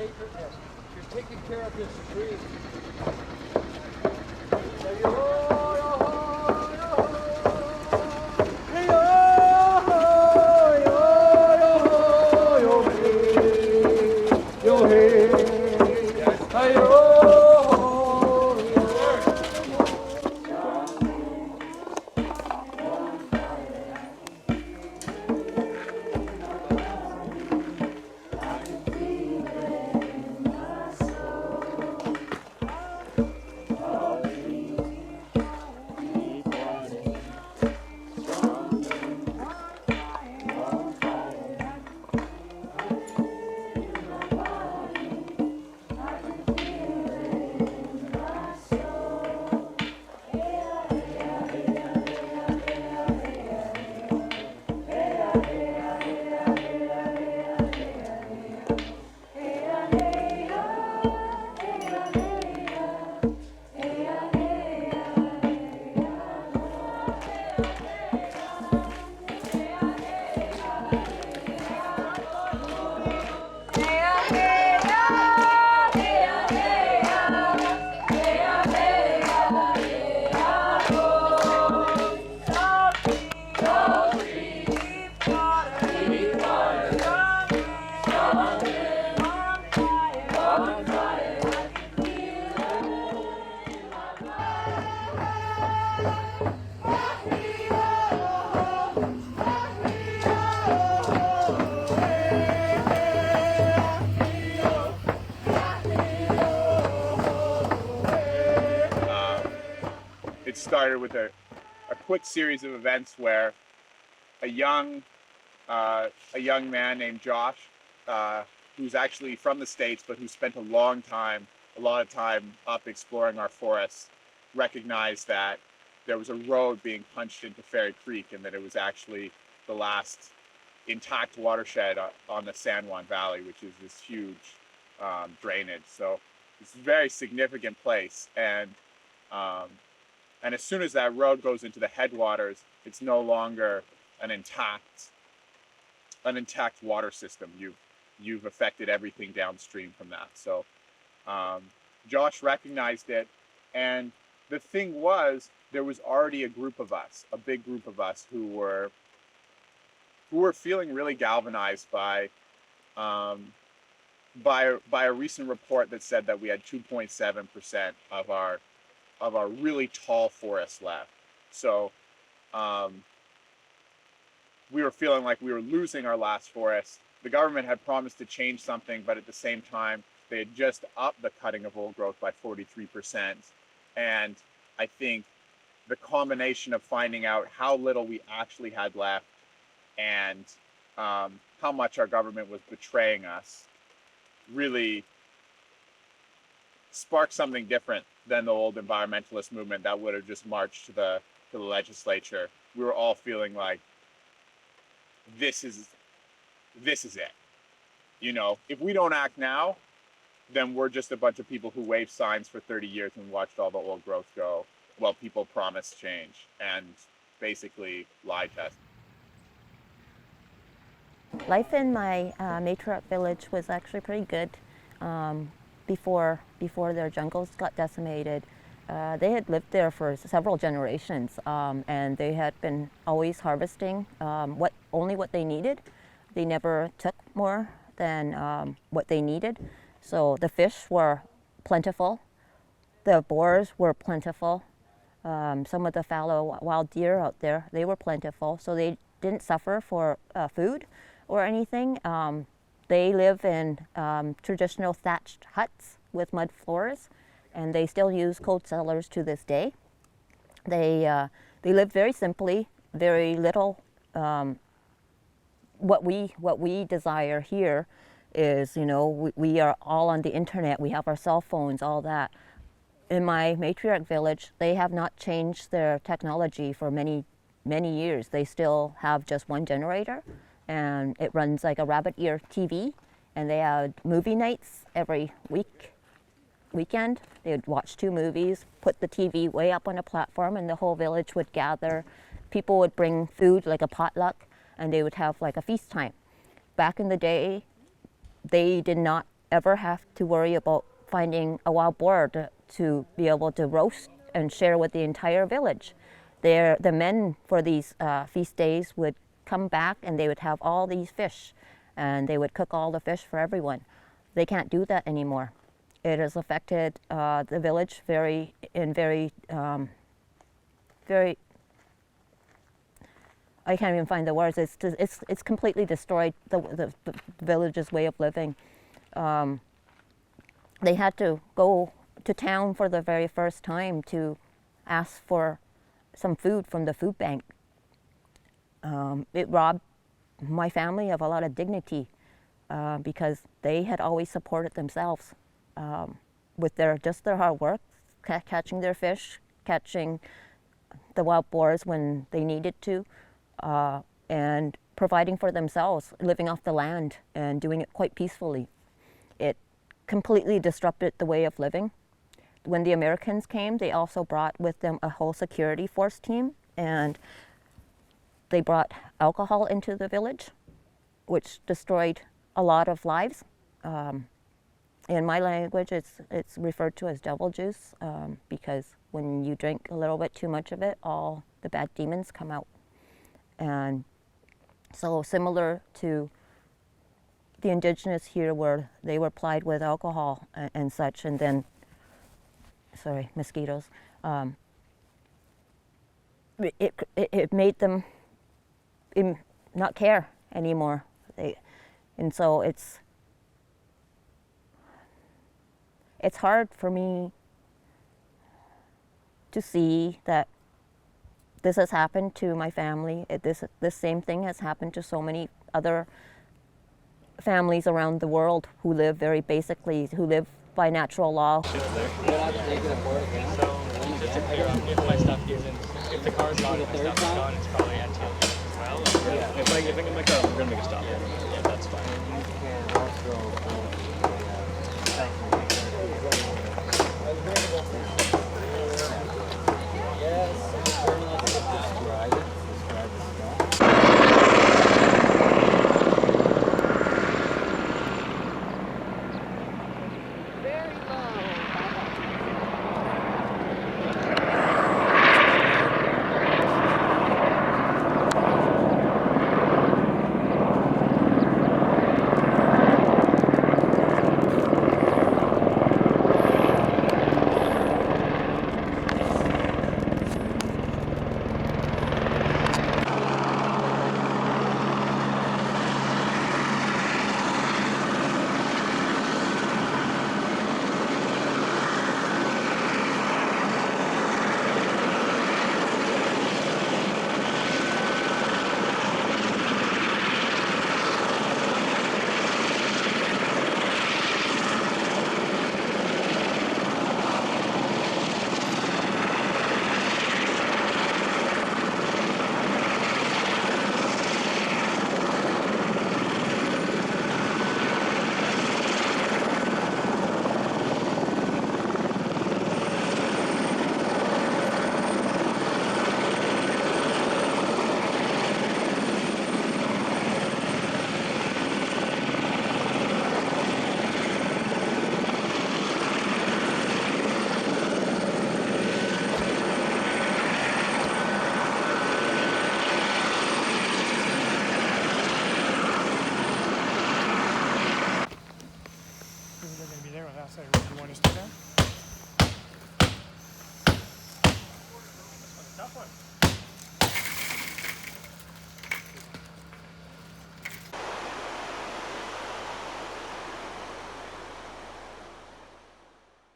sacredness. You're taking care of this tree. It started with a quick series of events where a young man named Josh, who's actually from the States, but who spent a lot of time up exploring our forests, recognized that there was a road being punched into Fairy Creek and that it was actually the last intact watershed on the San Juan Valley, which is this huge drainage. So it's a very significant place. And as soon as that road goes into the headwaters, it's no longer an intact water system. You've affected everything downstream from that. So Josh recognized it, and the thing was, there was already a group of us, a big group of us, who were feeling really galvanized by a recent report that said that we had 2.7% of our really tall forests left. So we were feeling like we were losing our last forest. The government had promised to change something, but at the same time, they had just upped the cutting of old growth by 43%. And I think the combination of finding out how little we actually had left and how much our government was betraying us really sparked something different than the old environmentalist movement that would have just marched to the legislature. We were all feeling like this is it. You know, if we don't act now, then we're just a bunch of people who waved signs for 30 years and watched all the old growth go while people promised change and basically lied to us. Life in my matriarch village was actually pretty good before their jungles got decimated. They had lived there for several generations, and they had been always harvesting only what they needed. They never took more than what they needed. So the fish were plentiful, the boars were plentiful, some of the fallow wild deer out there, they were plentiful, so they didn't suffer for food or anything. They live in traditional thatched huts with mud floors, and they still use cold cellars to this day. They live very simply, very little. What we desire here is, you know, we are all on the internet, we have our cell phones, all that. In my matriarch village, they have not changed their technology for many years. They still have just one generator, and it runs like a rabbit ear TV, and they had movie nights every weekend. They would watch 2 movies, put the TV way up on a platform, and the whole village would gather. People would bring food, like a potluck, and they would have like a feast time. Back in the day, they did not ever have to worry about finding a wild boar to be able to roast and share with the entire village. The men for these feast days would come back and they would have all these fish and they would cook all the fish for everyone. They can't do that anymore. It has affected the village very, I can't even find the words. It's completely destroyed the village's way of living. They had to go to town for the very first time to ask for some food from the food bank. It robbed my family of a lot of dignity because they had always supported themselves with their hard work, catching their fish, catching the wild boars when they needed to, and providing for themselves, living off the land and doing it quite peacefully. It completely disrupted the way of living. When the Americans came, they also brought with them a whole security force team, and they brought alcohol into the village, which destroyed a lot of lives. In my language, it's referred to as devil juice because when you drink a little bit too much of it, all the bad demons come out. And so similar to the Indigenous here, where they were plied with alcohol and such, and then, sorry, mosquitoes, it made them not care anymore. And so it's hard for me to see that this has happened to my family. This same thing has happened to so many other families around the world who live very basically, who live by natural law. So, just to clear up, if my stuff isn't, if the car's gone, if my stuff is gone, it's probably at tail as well. Yeah. If I get in my car, we're gonna make a stop. Yeah, that's fine. You can also describe it.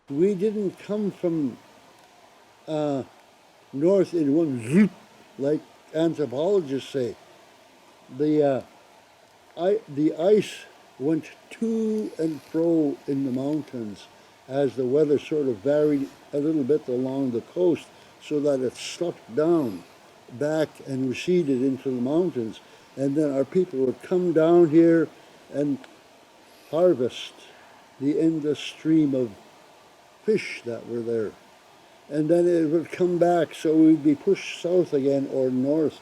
We didn't come from north in one zoop, like anthropologists say. The ice went to and fro in the mountains as the weather sort of varied a little bit along the coast, so that it sucked down back and receded into the mountains. And then our people would come down here and harvest the endless stream of fish that were there. And then it would come back, so we'd be pushed south again or north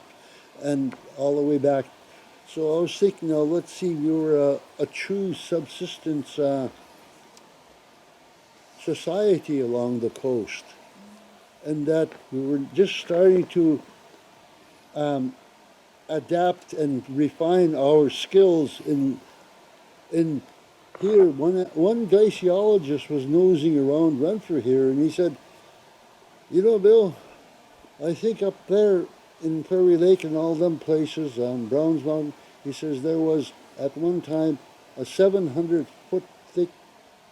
and all the way back. So I was thinking, now let's see, we were a true subsistence society along the coast, and that we were just starting to adapt and refine our skills in here. One glaciologist was nosing around Renfrew here, and he said, "You know, Bill, I think up there in Prairie Lake and all them places on Browns Mountain," he says, "there was at one time a 700-foot thick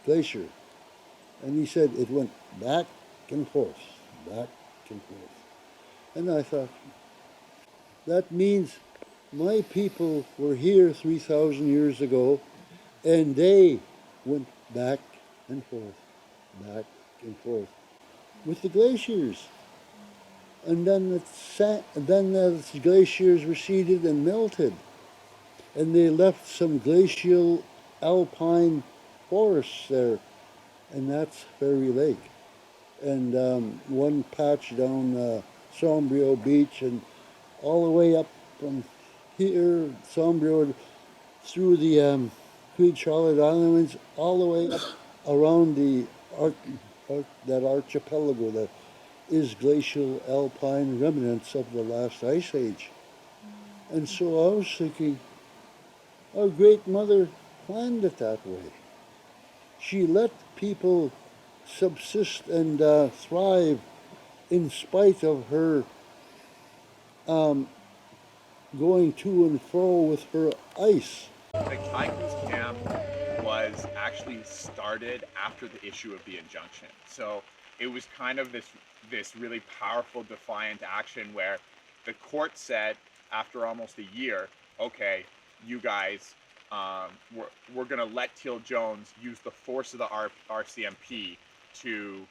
glacier." And he said it went back and forth, back and forth. And I thought, that means my people were here 3,000 years ago, and they went back and forth with the glaciers. And then as glaciers receded and melted, and they left some glacial alpine forests there, and that's Fairy Lake. And one patch down Sombrio Beach, and all the way up from here, Sombrio, through the Queen Charlotte Islands, all the way up around the that archipelago that is glacial alpine remnants of the last ice age. And so I was thinking, our great mother planned it that way. She let people subsist and thrive in spite of her going to and fro with her ice. The Kaikous camp was actually started after the issue of the injunction. So it was kind of this really powerful defiant action where the court said after almost a year, okay, you guys, we're going to let Teal Jones use the force of the RCMP to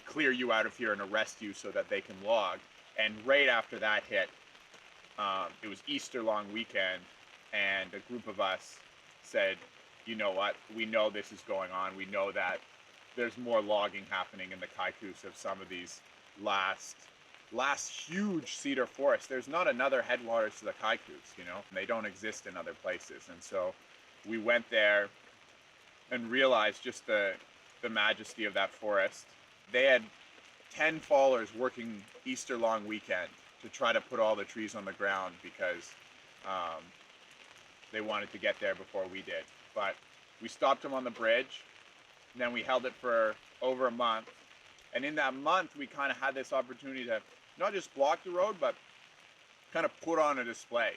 clear you out of here and arrest you so that they can log. And right after that hit, it was Easter long weekend, and a group of us said, you know what, we know this is going on. We know that there's more logging happening in the Kaikous of some of these last huge cedar forests. There's not another headwaters to the Kaikous, you know, they don't exist in other places. And so we went there and realized just the majesty of that forest. They had 10 fallers working Easter long weekend to try to put all the trees on the ground because they wanted to get there before we did. But we stopped them on the bridge, and then we held it for over a month. And in that month, we kind of had this opportunity to not just block the road, but kind of put on a display,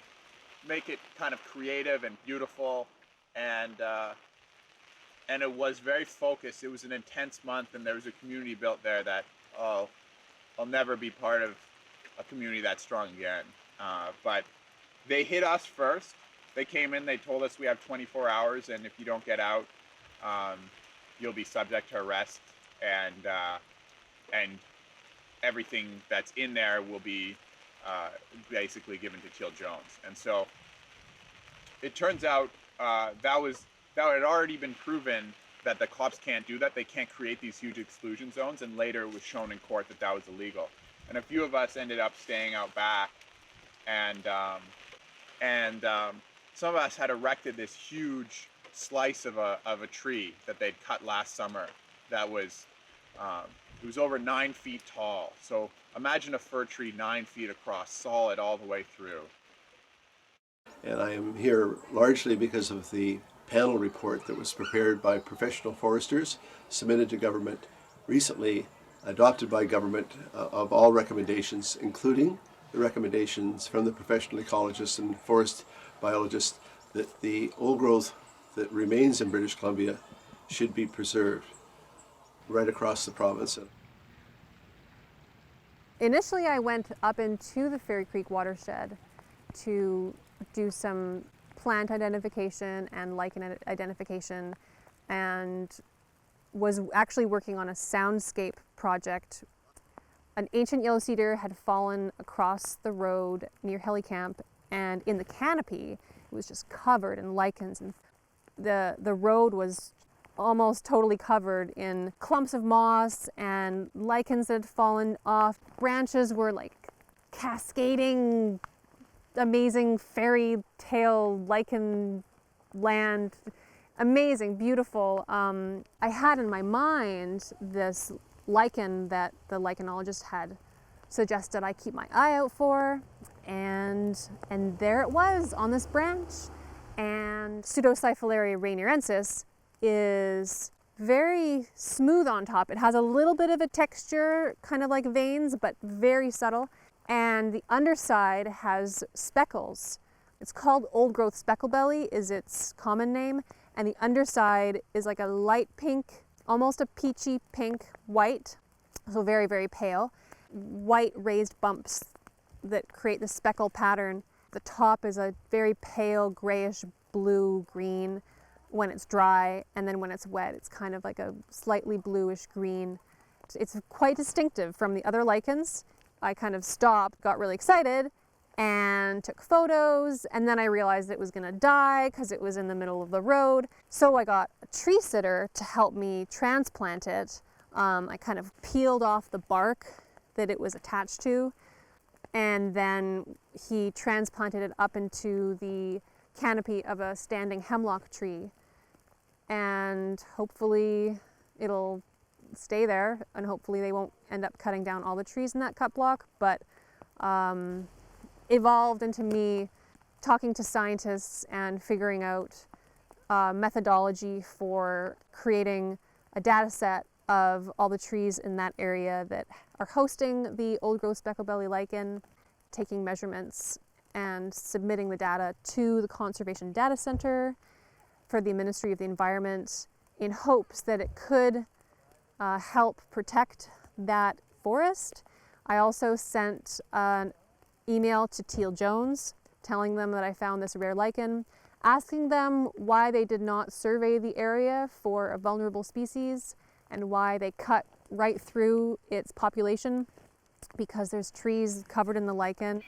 make it kind of creative and beautiful. And it was very focused. It was an intense month, and there was a community built there that, I'll never be part of a community that strong again. But they hit us first. They came in, they told us we have 24 hours, and if you don't get out, you'll be subject to arrest, and everything that's in there will be basically given to Teal Jones. And so it turns out that had already been proven that the cops can't do that. They can't create these huge exclusion zones, and later it was shown in court that that was illegal. And a few of us ended up staying out back, and some of us had erected this huge slice of a tree that they'd cut last summer. That was it was over 9 feet tall. So imagine a fir tree 9 feet across, solid all the way through. And I am here largely because of the panel report that was prepared by professional foresters, submitted to government recently, adopted by government, of all recommendations, including the recommendations from the professional ecologists and forest biologists that the old growth that remains in British Columbia should be preserved right across the province. Initially, I went up into the Fairy Creek watershed to do some plant identification and lichen identification, and was actually working on a soundscape project. An ancient yellow cedar had fallen across the road near Heli Camp, and in the canopy, it was just covered in lichens, and the road was almost totally covered in clumps of moss and lichens that had fallen off. Branches were like cascading, amazing fairy tale lichen land. amazing, beautiful. I had in my mind this lichen that the lichenologist had suggested I keep my eye out for, and there it was on this branch. And Pseudocyphalaria rainierensis is very smooth on top. It has a little bit of a texture, kind of like veins, but very subtle. And the underside has speckles. It's called old growth specklebelly is its common name. And the underside is like a light pink, almost a peachy pink white, so very, very pale. White raised bumps that create the speckle pattern. The top is a very pale grayish blue green when it's dry, and then when it's wet it's kind of like a slightly bluish green. It's quite distinctive from the other lichens. I kind of stopped, got really excited, and took photos, and then I realized it was gonna die because it was in the middle of the road. So I got a tree sitter to help me transplant it. I kind of peeled off the bark that it was attached to, and then he transplanted it up into the canopy of a standing hemlock tree. And hopefully it'll stay there, and hopefully they won't end up cutting down all the trees in that cut block, but evolved into me talking to scientists and figuring out methodology for creating a data set of all the trees in that area that are hosting the old growth specklebelly lichen, taking measurements and submitting the data to the Conservation Data Center for the Ministry of the Environment in hopes that it could help protect that forest. I also sent an email to Teal Jones telling them that I found this rare lichen, asking them why they did not survey the area for a vulnerable species and why they cut right through its population, because there's trees covered in the lichen.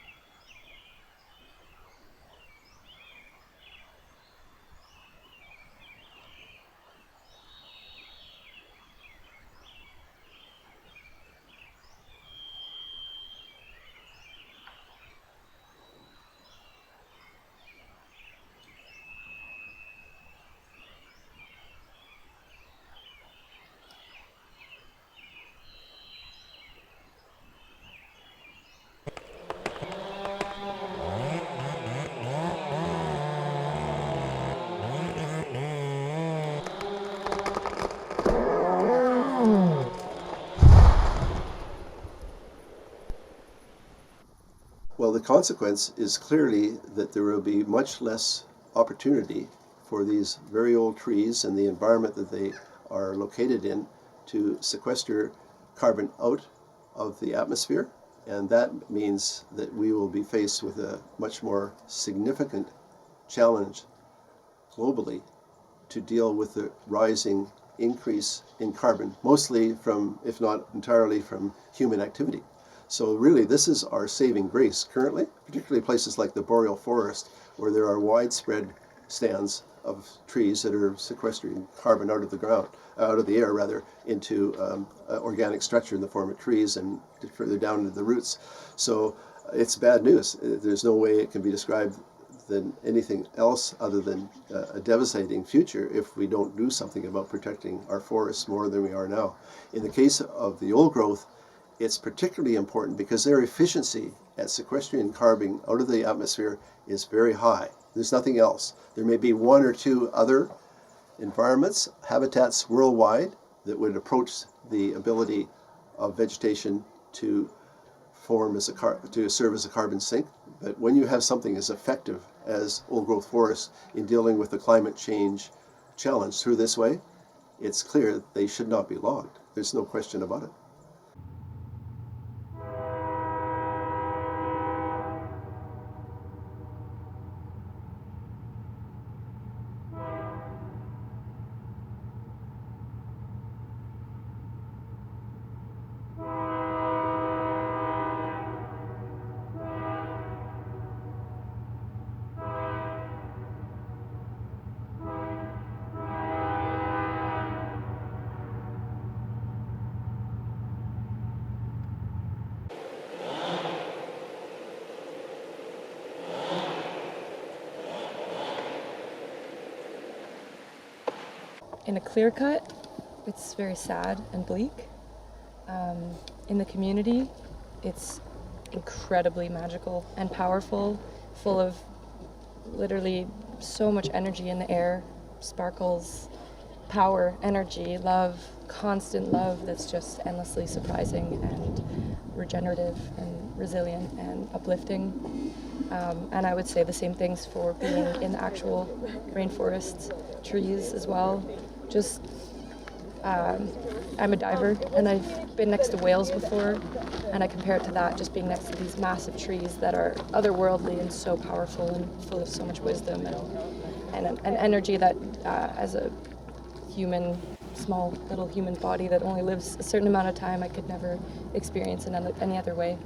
Well, the consequence is clearly that there will be much less opportunity for these very old trees and the environment that they are located in to sequester carbon out of the atmosphere. And that means that we will be faced with a much more significant challenge globally to deal with the rising increase in carbon, mostly from, if not entirely from, human activity. So really, this is our saving grace currently, particularly places like the boreal forest, where there are widespread stands of trees that are sequestering carbon out of the ground, out of the air rather, into organic structure in the form of trees and further down into the roots. So it's bad news. There's no way it can be described than anything else other than a devastating future if we don't do something about protecting our forests more than we are now. In the case of the old growth, it's particularly important because their efficiency at sequestering carbon out of the atmosphere is very high. There's nothing else. There may be one or two other environments, habitats worldwide, that would approach the ability of vegetation to form as to serve as a carbon sink. But when you have something as effective as old growth forests in dealing with the climate change challenge through this way, it's clear they should not be logged. There's no question about it. in a clear cut, it's very sad and bleak. In the community, it's incredibly magical and powerful, full of literally so much energy in the air, sparkles, power, energy, love, constant love that's just endlessly surprising and regenerative and resilient and uplifting. And I would say the same things for being in the actual rainforests, trees as well. Just, I'm a diver and I've been next to whales before, and I compare it to that, just being next to these massive trees that are otherworldly and so powerful and full of so much wisdom and an energy that as a human, small little human body that only lives a certain amount of time, I could never experience in any other way.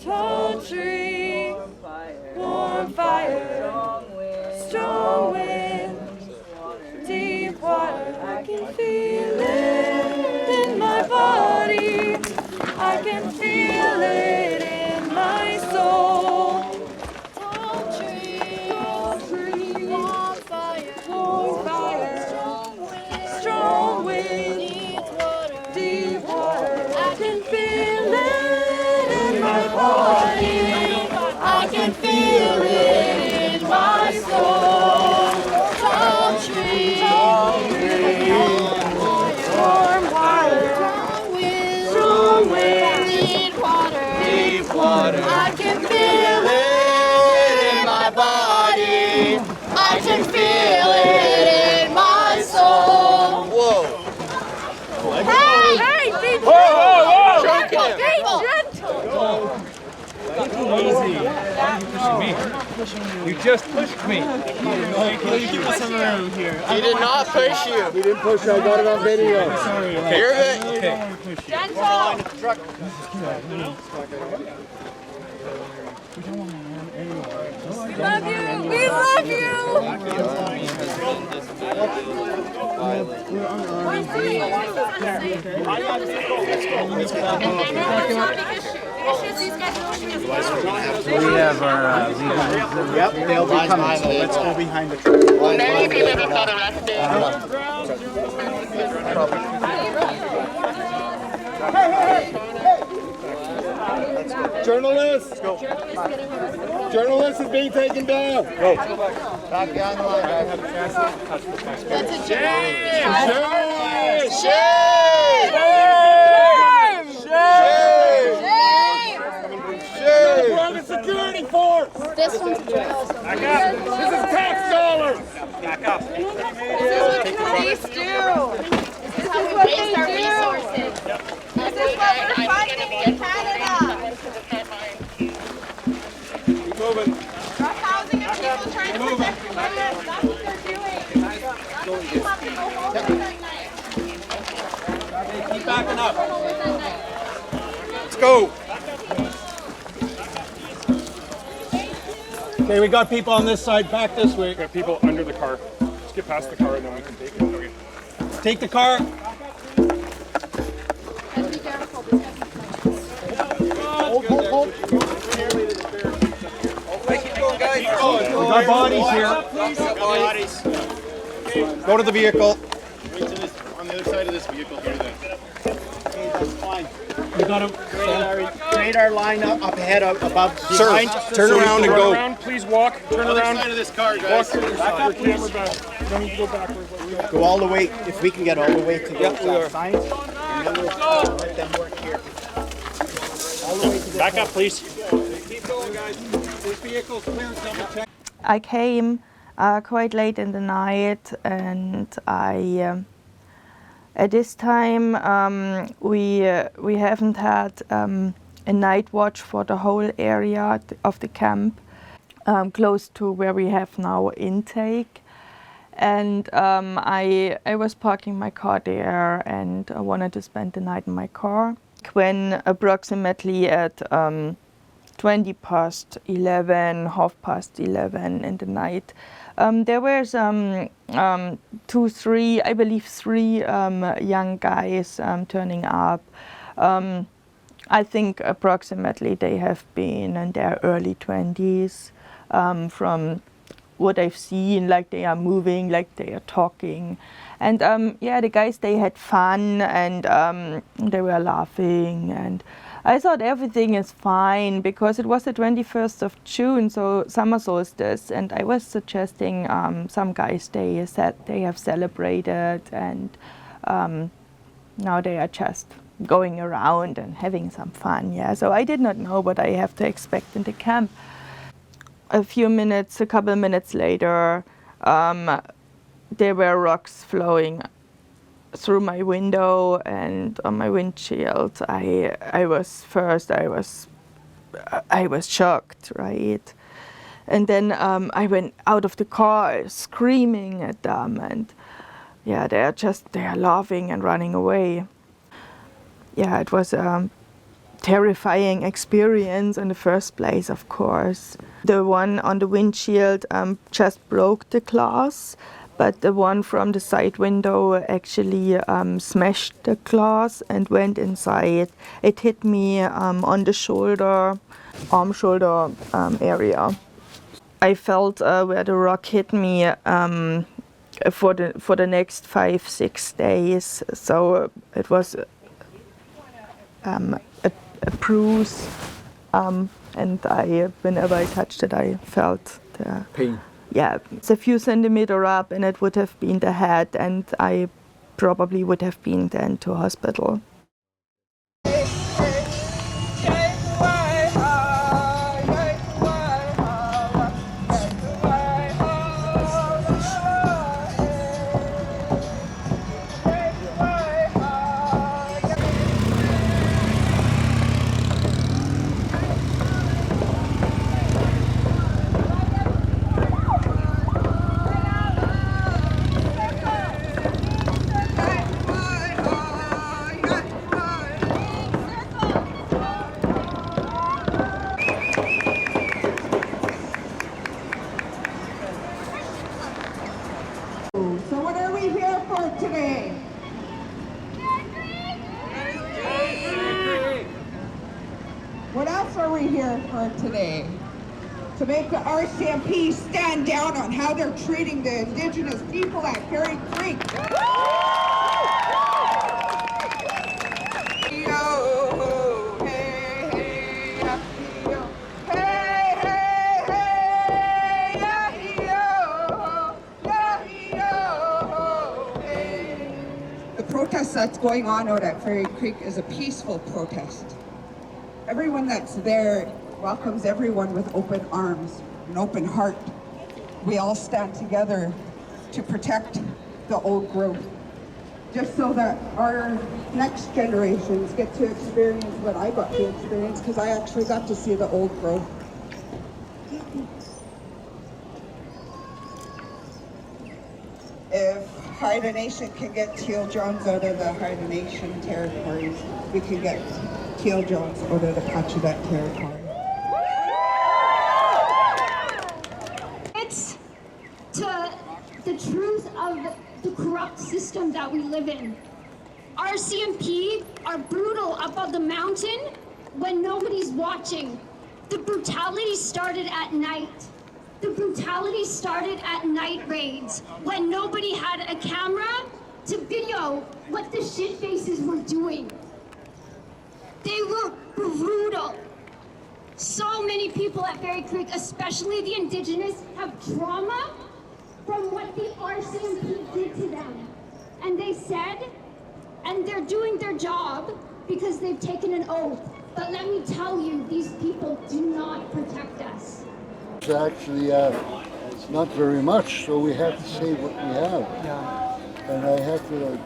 Tall tree, warm fire, strong wind, deep water. I can feel it in my body. I can feel it in my soul. Tall tree, warm fire, strong wind, deep water. I can feel it in my body. I can feel it in my soul. Tall tree, warm water, strong wind, deep water. I can feel it in my body. I can feel it in my soul. Whoa! Hey, be gentle. Whoa! Be gentle. Easy. Why are you pushing me? You just pushed me. Keep us around here. He did not push you. He didn't push you, I got it on video. Sorry. You're good. Okay. Gentle. We love you. We love you. We have our legal. Yep, they'll be coming. Let's go behind the truck. Journalists! Journalist is being taken down. Go. Back down the line, guys. That's a Shame! We're on the security force! This one's a journalist. Back up! This is tax dollars! Back up. This is what police do. This is what they do. This is what we're fighting in Canada. Keep moving. Rough housing and people trying to protect the land. That's what they're doing. That's what you have to go home with at night. Keep backing up. Go home with at night. Let's go. Okay, we got people on this side. Back this way. We have people under the car. Just get past the car and then we can take it. Okay. Take the car. And be careful because Hold. Keep going, guys. We got bodies here. Go to the vehicle. On the other side of this vehicle here then. Okay, that's fine. We got to Create our line up ahead of above. Sir, behind. turn around and go. Turn around, please walk. Turn around. Side of this car, Walk guys. your camera back. You don't need to go backwards. Go all the way. If we can get all the way to the signs, and then we'll let them work here. All the way to the Back up, please. Keep going, guys. This vehicle's clear. Double check. I came quite late in the night, and at this time we haven't had a night watch for the whole area of the camp, close to where we have now intake. And I was parking my car there, and I wanted to spend the night in my car. When approximately at 11:20, 11:30 in the night, there were some three young guys turning up. I think approximately they have been in their early 20s. From what I've seen, like they are moving, like they are talking. And yeah, the guys, they had fun, and they were laughing, and I thought everything is fine because it was the 21st of June, so summer solstice, and I was suggesting some guys, they said they have celebrated, and now they are just going around and having some fun. Yeah, so I did not know what I have to expect in the camp. A couple minutes later, there were rocks flowing through my window and on my windshield. I was shocked, right? And then I went out of the car screaming at them, and yeah, they are laughing and running away. Yeah, it was a terrifying experience in the first place, of course. The one on the windshield just broke the glass, but the one from the side window actually smashed the glass and went inside. It hit me on the shoulder, arm-shoulder area. I felt where the rock hit me for the next 5-6 days. So it was a bruise, and whenever I touched it, I felt the pain. Yeah, it's a few centimeters up, and it would have been the head, and I probably would have been then to hospital. So what are we here for today? What else are we here for today? To make the RCMP stand down on how they're treating the Indigenous people at Fairy Creek. The protest that's going on out at Fairy Creek is a peaceful protest. Everyone that's there welcomes everyone with open arms, an open heart. We all stand together to protect the old growth, just so that our next generations get to experience what I got to experience, because I actually got to see the old growth. If Haida Nation can get Teal Jones out of the Haida Nation territories, we can get Teal Jones out of the Pacheedaht territory. It's to the truth of the corrupt system that we live in. RCMP are brutal up on the mountain when nobody's watching. The brutality started at night. The brutality started at night raids when nobody had a camera to video what the shit faces were doing. They were brutal. So many people at Fairy Creek, especially the Indigenous, have trauma from what the RCMP did to them. And they said, and they're doing their job because they've taken an oath. But let me tell you, these people do not protect us. It's actually not very much, so we have to say what we have. Yeah. And I have to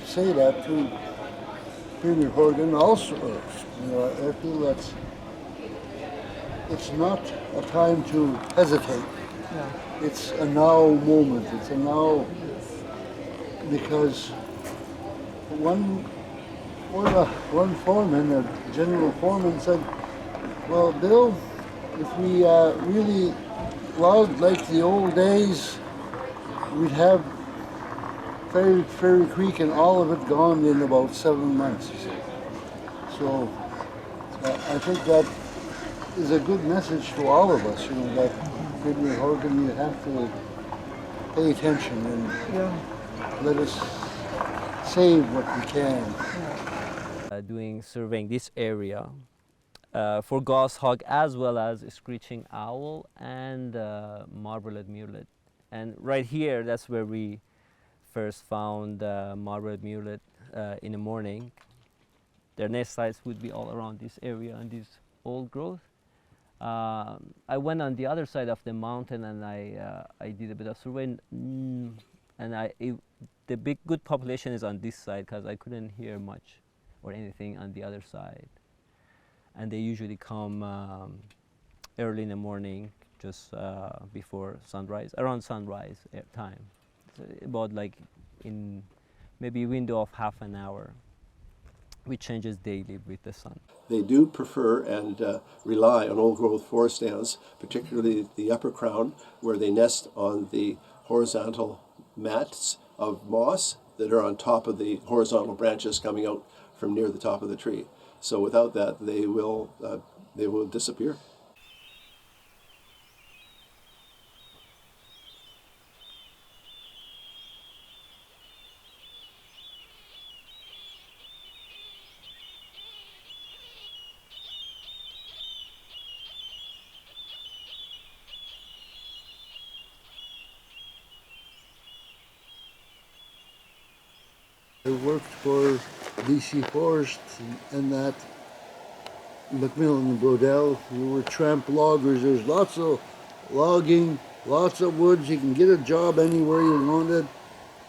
say that to Premier Horgan also. You know, I feel that it's not a time to hesitate. Yeah. It's a now moment. It's a now, because one foreman, a general foreman, said, "Well, Bill, if we really logged like the old days, we'd have Fairy Creek and all of it gone in about 7 months." So I think that is a good message to all of us, you know, that Premier Horgan, you have to pay attention and let us save what we can. Doing surveying this area for goshawk as well as screeching owl and marblehead murrelet. And right here, that's where we first found marblehead murrelet in the morning. Their nest sites would be all around this area and this old growth. I went on the other side of the mountain and I did a bit of surveying, and the big good population is on this side because I couldn't hear much or anything on the other side. And they usually come early in the morning, just before sunrise, around sunrise time. So about like in maybe a window of half an hour, which changes daily with the sun. They do prefer and rely on old growth forest stands, particularly the upper crown, where they nest on the horizontal mats of moss that are on top of the horizontal branches coming out from near the top of the tree. So without that, they will disappear. I worked for BC Forest and that, McMillan and Brodell. We were tramp loggers. There's lots of logging, lots of woods. You can get a job anywhere you wanted.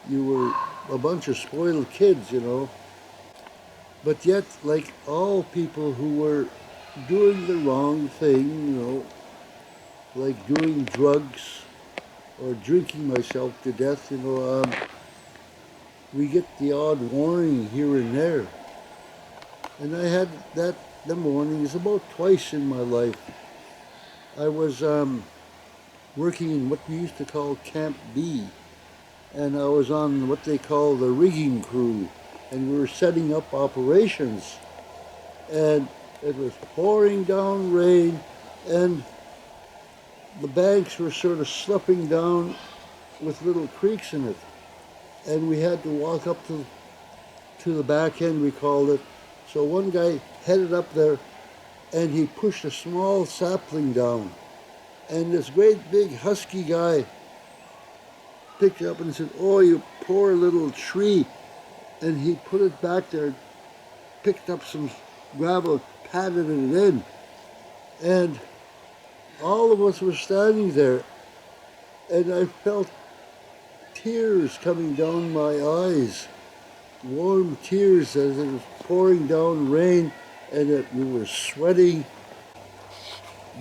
You were a bunch of spoiled kids, you know. But yet, like all people who were doing the wrong thing, you know, like doing drugs or drinking myself to death, you know, we get the odd warning here and there. And I had the warnings about twice in my life. I was working in what we used to call Camp B, and I was on what they call the rigging crew, and we were setting up operations. And it was pouring down rain, and the banks were sort of slipping down with little creeks in it. And we had to walk up to the back end, we called it. So one guy headed up there and he pushed a small sapling down. And this great big husky guy picked it up and said, "Oh, you poor little tree." And he put it back there, picked up some gravel, patted it in. And all of us were standing there, and I felt tears coming down my eyes, warm tears as it was pouring down rain, and we were sweating.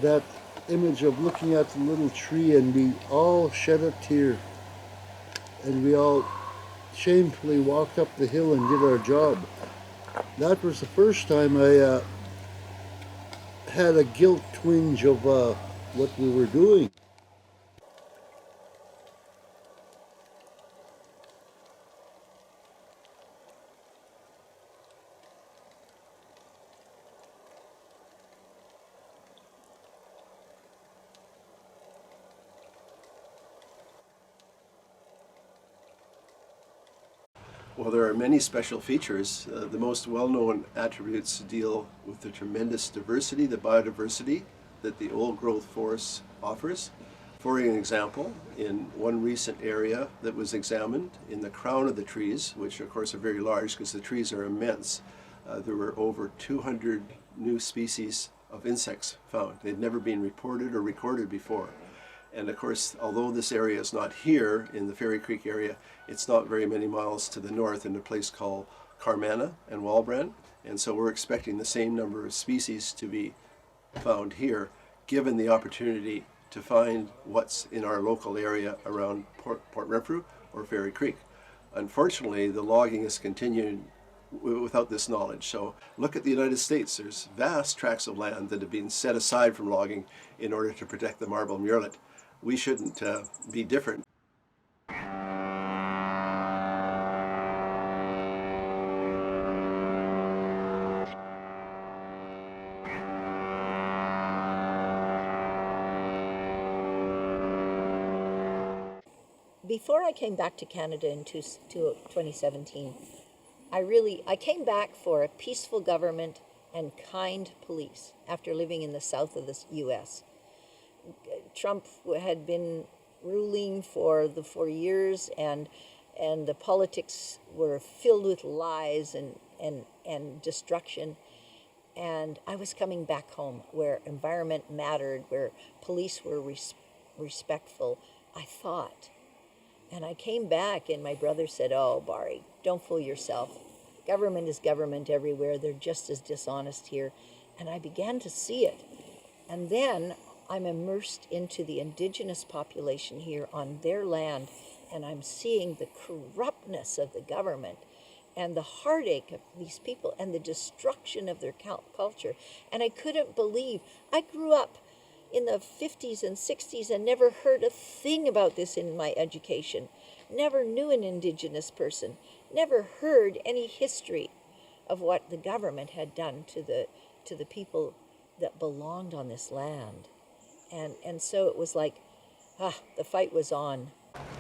That image of looking at the little tree, and we all shed a tear, and we all shamefully walked up the hill and did our job. That was the first time I had a guilt twinge of what we were doing. Well, there are many special features. The most well-known attributes deal with the tremendous diversity, the biodiversity that the old-growth forest offers. For an example, in one recent area that was examined, in the crown of the trees, which of course are very large because the trees are immense, there were over 200 new species of insects found. They'd never been reported or recorded before. And of course, although this area is not here in the Fairy Creek area, it's not very many miles to the north in a place called Carmanah and Walbrand. And so we're expecting the same number of species to be found here, given the opportunity to find what's in our local area around Port Renfrew or Fairy Creek. Unfortunately, the logging is continuing without this knowledge. So look at the United States. There's vast tracts of land that have been set aside from logging in order to protect the marble murrelet. We shouldn't be different. Before I came back to Canada in 2017, I came back for a peaceful government and kind police after living in the south of the U.S. Trump had been ruling for 4 years, and the politics were filled with lies and destruction. And I was coming back home where environment mattered, where police were respectful, I thought. And I came back and my brother said, "Oh, Barry, don't fool yourself. Government is government everywhere. They're just as dishonest here." And I began to see it. And then I'm immersed into the Indigenous population here on their land, and I'm seeing the corruptness of the government and the heartache of these people and the destruction of their culture. And I couldn't believe, I grew up in the 50s and 60s and never heard a thing about this in my education. Never knew an Indigenous person. Never heard any history of what the government had done to the people that belonged on this land. And so it was like, the fight was on.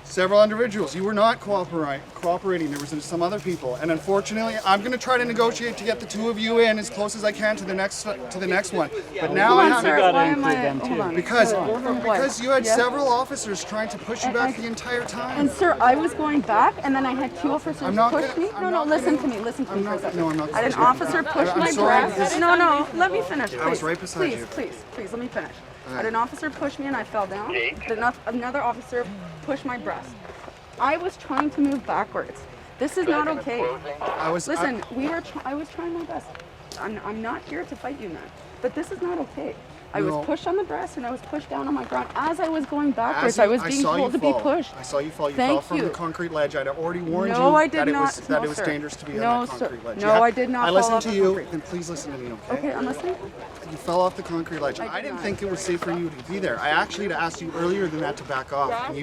Several individuals, you were not cooperating. There was some other people, and unfortunately, I'm going to try to negotiate to get the two of you in as close as I can to the next one. But now I have because you had several officers trying to push you back the entire time. And sir, I was going back, and then I had two officers push me. No, listen to me for a second. No, I'm not. I had an officer push my breast. No, let me finish. I was right beside you. Please, let me finish. I had an officer push me and I fell down. Another officer pushed my breast. I was trying to move backwards. This is not okay. I was trying my best. I'm not here to fight you, man. But this is not okay. I was pushed on the breast and I was pushed down on my ground. As I was going backwards, I was being told to be pushed. I saw you fall. You fell from the concrete ledge. I'd already warned you that it was dangerous to be on that concrete ledge. No, I did not. I listened to you, and please listen to me, okay? Okay, I'm listening. You fell off the concrete ledge. I didn't think it was safe for you to be there. I actually asked you earlier than that to back off.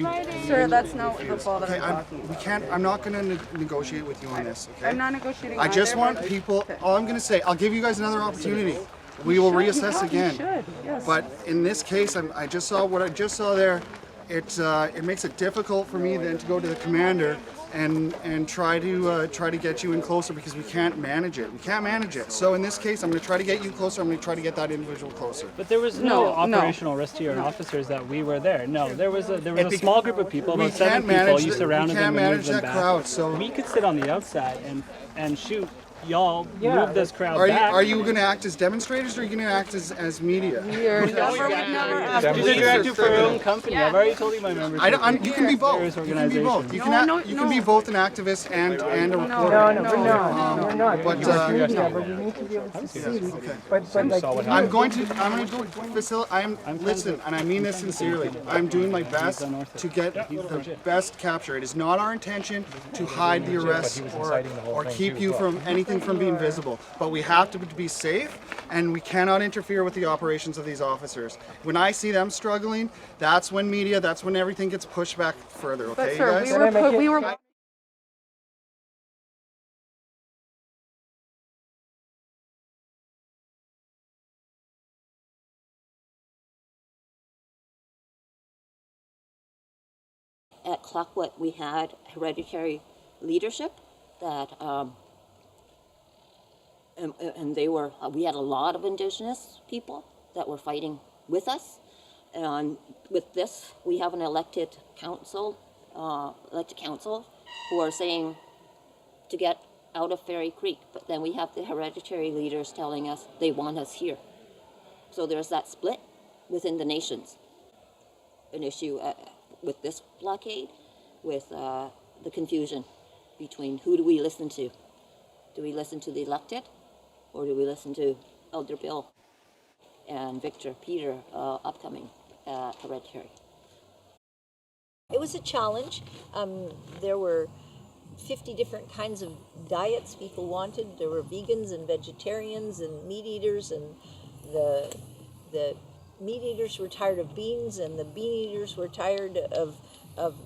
Sir, that's not the fault that I'm talking. I'm not going to negotiate with you on this, okay? I'm not negotiating. I just want people. All I'm going to say, I'll give you guys another opportunity. We will reassess again. But in this case, I just saw what I just saw there. It makes it difficult for me then to go to the commander and try to get you in closer because we can't manage it. We can't manage it. So in this case, I'm going to try to get you closer. I'm going to try to get that individual closer. But there was no operational risk to your officers that we were there. No, there was a small group of people, about 7 people. You surrounded them and moved them back. Crowd, so we could sit on the outside and shoot. Y'all move this crowd back. Are you going to act as demonstrators or are you going to act as media? You're director for your own company. I've already told you my members. You can be both. You can be both. You can be both an activist and a reporter. No, we're not. But we need to be able to see. I'm going to facilitate. Listen, and I mean this sincerely. I'm doing my best to get the best capture. It is not our intention to hide the arrests or keep you from anything from being visible, but we have to be safe and we cannot interfere with the operations of these officers. When I see them struggling, that's when everything gets pushed back further, okay, but sir, you guys? we were At Clayoquot, we had hereditary leadership that, and they were, we had a lot of Indigenous people that were fighting with us. And with this, we have an elected council who are saying to get out of Fairy Creek, but then we have the hereditary leaders telling us they want us here. So there's that split within the nations. An issue with this blockade, with the confusion between who do we listen to? Do we listen to the elected, or do we listen to Elder Bill and Victor Peter, upcoming hereditary? It was a challenge. There were 50 different kinds of diets people wanted. There were vegans and vegetarians and meat eaters, and the meat eaters were tired of beans, and the bean eaters were tired of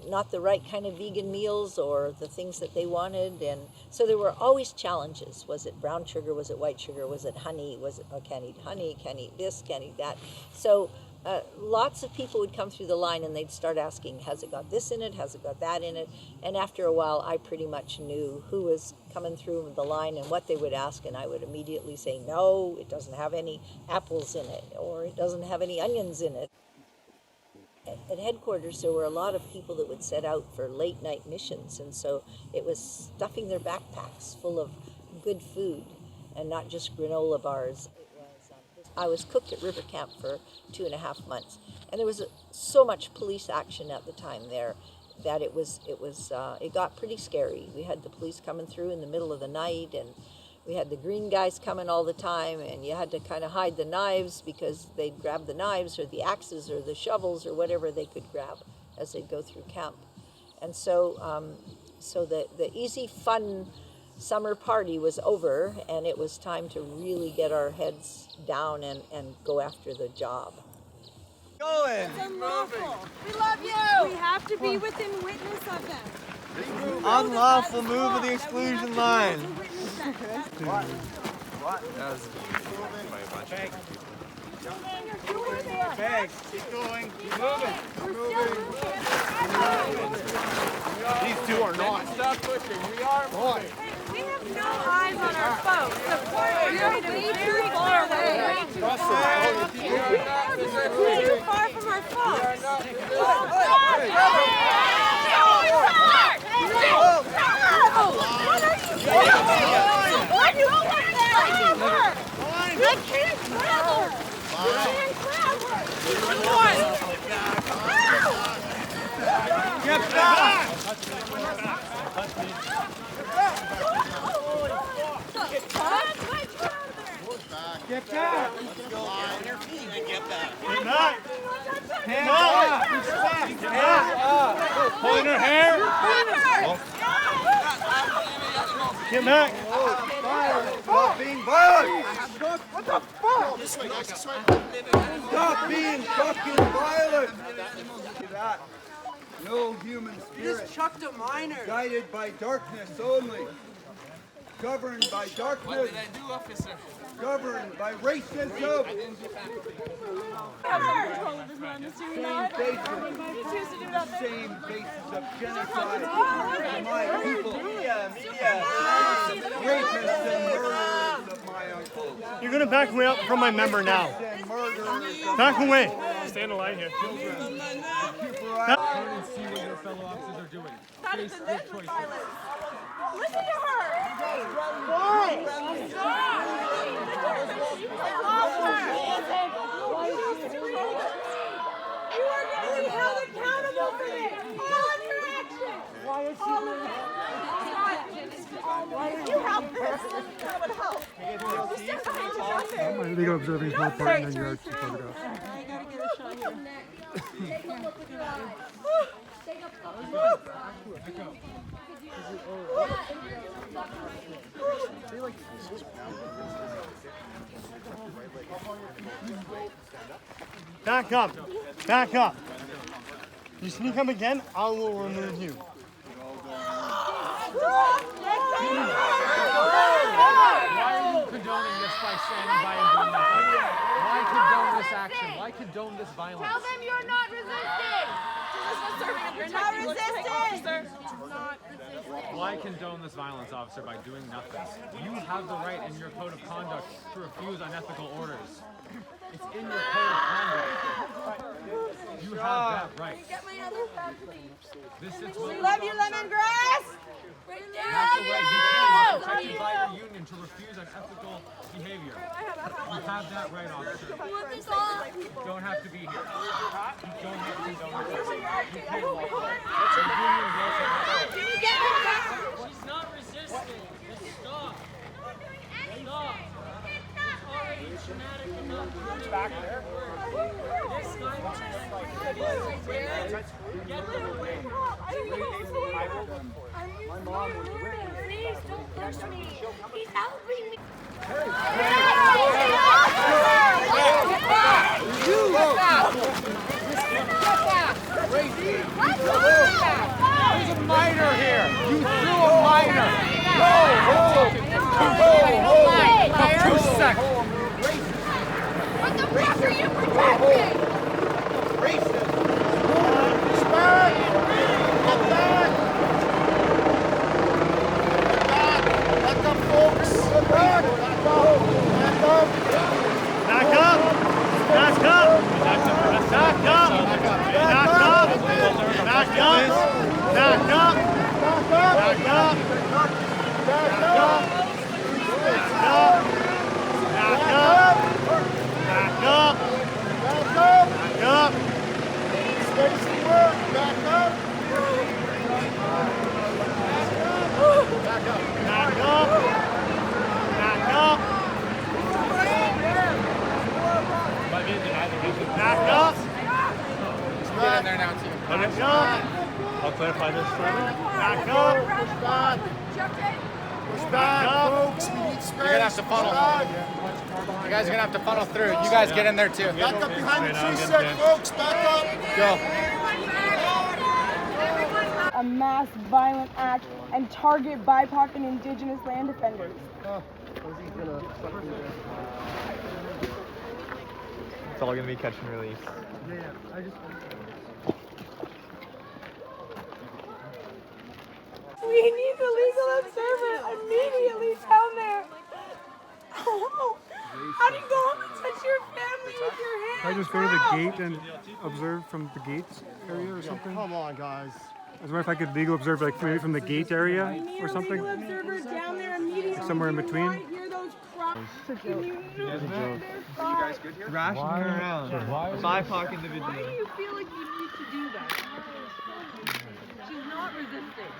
not the right kind of vegan meals or the things that they wanted. And so there were always challenges. Was it brown sugar? Was it white sugar? Was it honey? Was it, oh, can't eat honey, can't eat this, can't eat that. So lots of people would come through the line and they'd start asking, has it got this in it? Has it got that in it? And after a while, I pretty much knew who was coming through the line and what they would ask, and I would immediately say, no, it doesn't have any apples in it, or it doesn't have any onions in it. At headquarters, there were a lot of people that would set out for late night missions, and so it was stuffing their backpacks full of good food and not just granola bars. I was cooked at River Camp for 2.5 months, and there was so much police action at the time there that it got pretty scary. We had the police coming through in the middle of the night, and we had the green guys coming all the time, and you had to kind of hide the knives because they'd grab the knives or the axes or the shovels or whatever they could grab as they'd go through camp. And so, the easy, fun summer party was over, and it was time to really get our heads down and go after the job. Going. It's unlawful. We love you. We have to be within witness of them. Unlawful move of the exclusion line. What? That was Bags. Keep going. Keep moving. These two are not. Stop pushing. We are moving. We have no eyes on our folks. The port is very far away. We're too far from our folks. What are you doing? I can't grab her. Get back! Get back! On your feet and get back. Get back! Hands up! Hands up! Pulling her hair! Get back! Stop being violent! What the fuck? This way, guys, this way. Stop being fucking violent! That. No human spirit. You just chucked a minor. Guided by darkness only. Governed by darkness. What did I do, officer? Governed by racism. Same basis of genocide. My people. Rapists and murderers of my uncle. You're gonna back away up from my member now. Back away. Stay in the line here. Turn and see what your fellow officers are doing. Face good choices. Listen to her! Why? You are going to be held accountable for this! All of your actions! Why is she doing that? Why did you help this? That would help. You stand behind your brother. My legal observing is more important than yours to photograph. I gotta get a shot here. Take a look at your eyes. Take a fucking look. Back up. Back up. You sneak up again, I will remove you. Why are you condoning this by standing by and doing nothing? Why condone this action? Why condone this violence? Tell them you're not resisting! You're not resisting! Why condone this violence, officer, by doing nothing? You have the right in your code of conduct to refuse unethical orders. It's in your code of conduct. You have that right. This is We love you, lemongrass! That's the right. You can't be protected by your union to refuse unethical behavior. You have that right, officer. You don't have to be here. You don't have to condone this. You can't walk away. Your union will say She's not resisting. Just stop. Stop. It's already traumatic enough. Back there. This time, get them away. My mom was with me. Please don't push me. He's helping me. There's a minor here. You threw a minor. Two seconds. What the fuck are you protecting? Racist. Back. Get back. Back up, folks. Back up. Back up. Back up. Back up. Back up. Back up. Back up. Back up. Back up. Back up. Back up. Back up. Back up. Stacy, work. Back up. Back up. Back up. Back up. Back up. Get in there now, too. Back up. I'll clarify this further. Back up. Push back. Push back, folks. We need space. You're gonna have to funnel. You guys are gonna have to funnel through. You guys get in there too. Back up behind the tree set, folks. Back up. Go. A mass violent act and target BIPOC and Indigenous land defenders. It's all gonna be catch and release. We need the legal observer immediately down there. How do you go home and touch your family with your hands? Can I just go to the gate and observe from the gates area or something? Come on, guys. I was wondering if I could legal observe, like maybe from the gate area or something. Legal observer down there immediately. Somewhere in between. Hear those cries. It's a joke. You guys good here? Rationing around. BIPOC individual. Why do you feel like you need to do that? She's not resisting.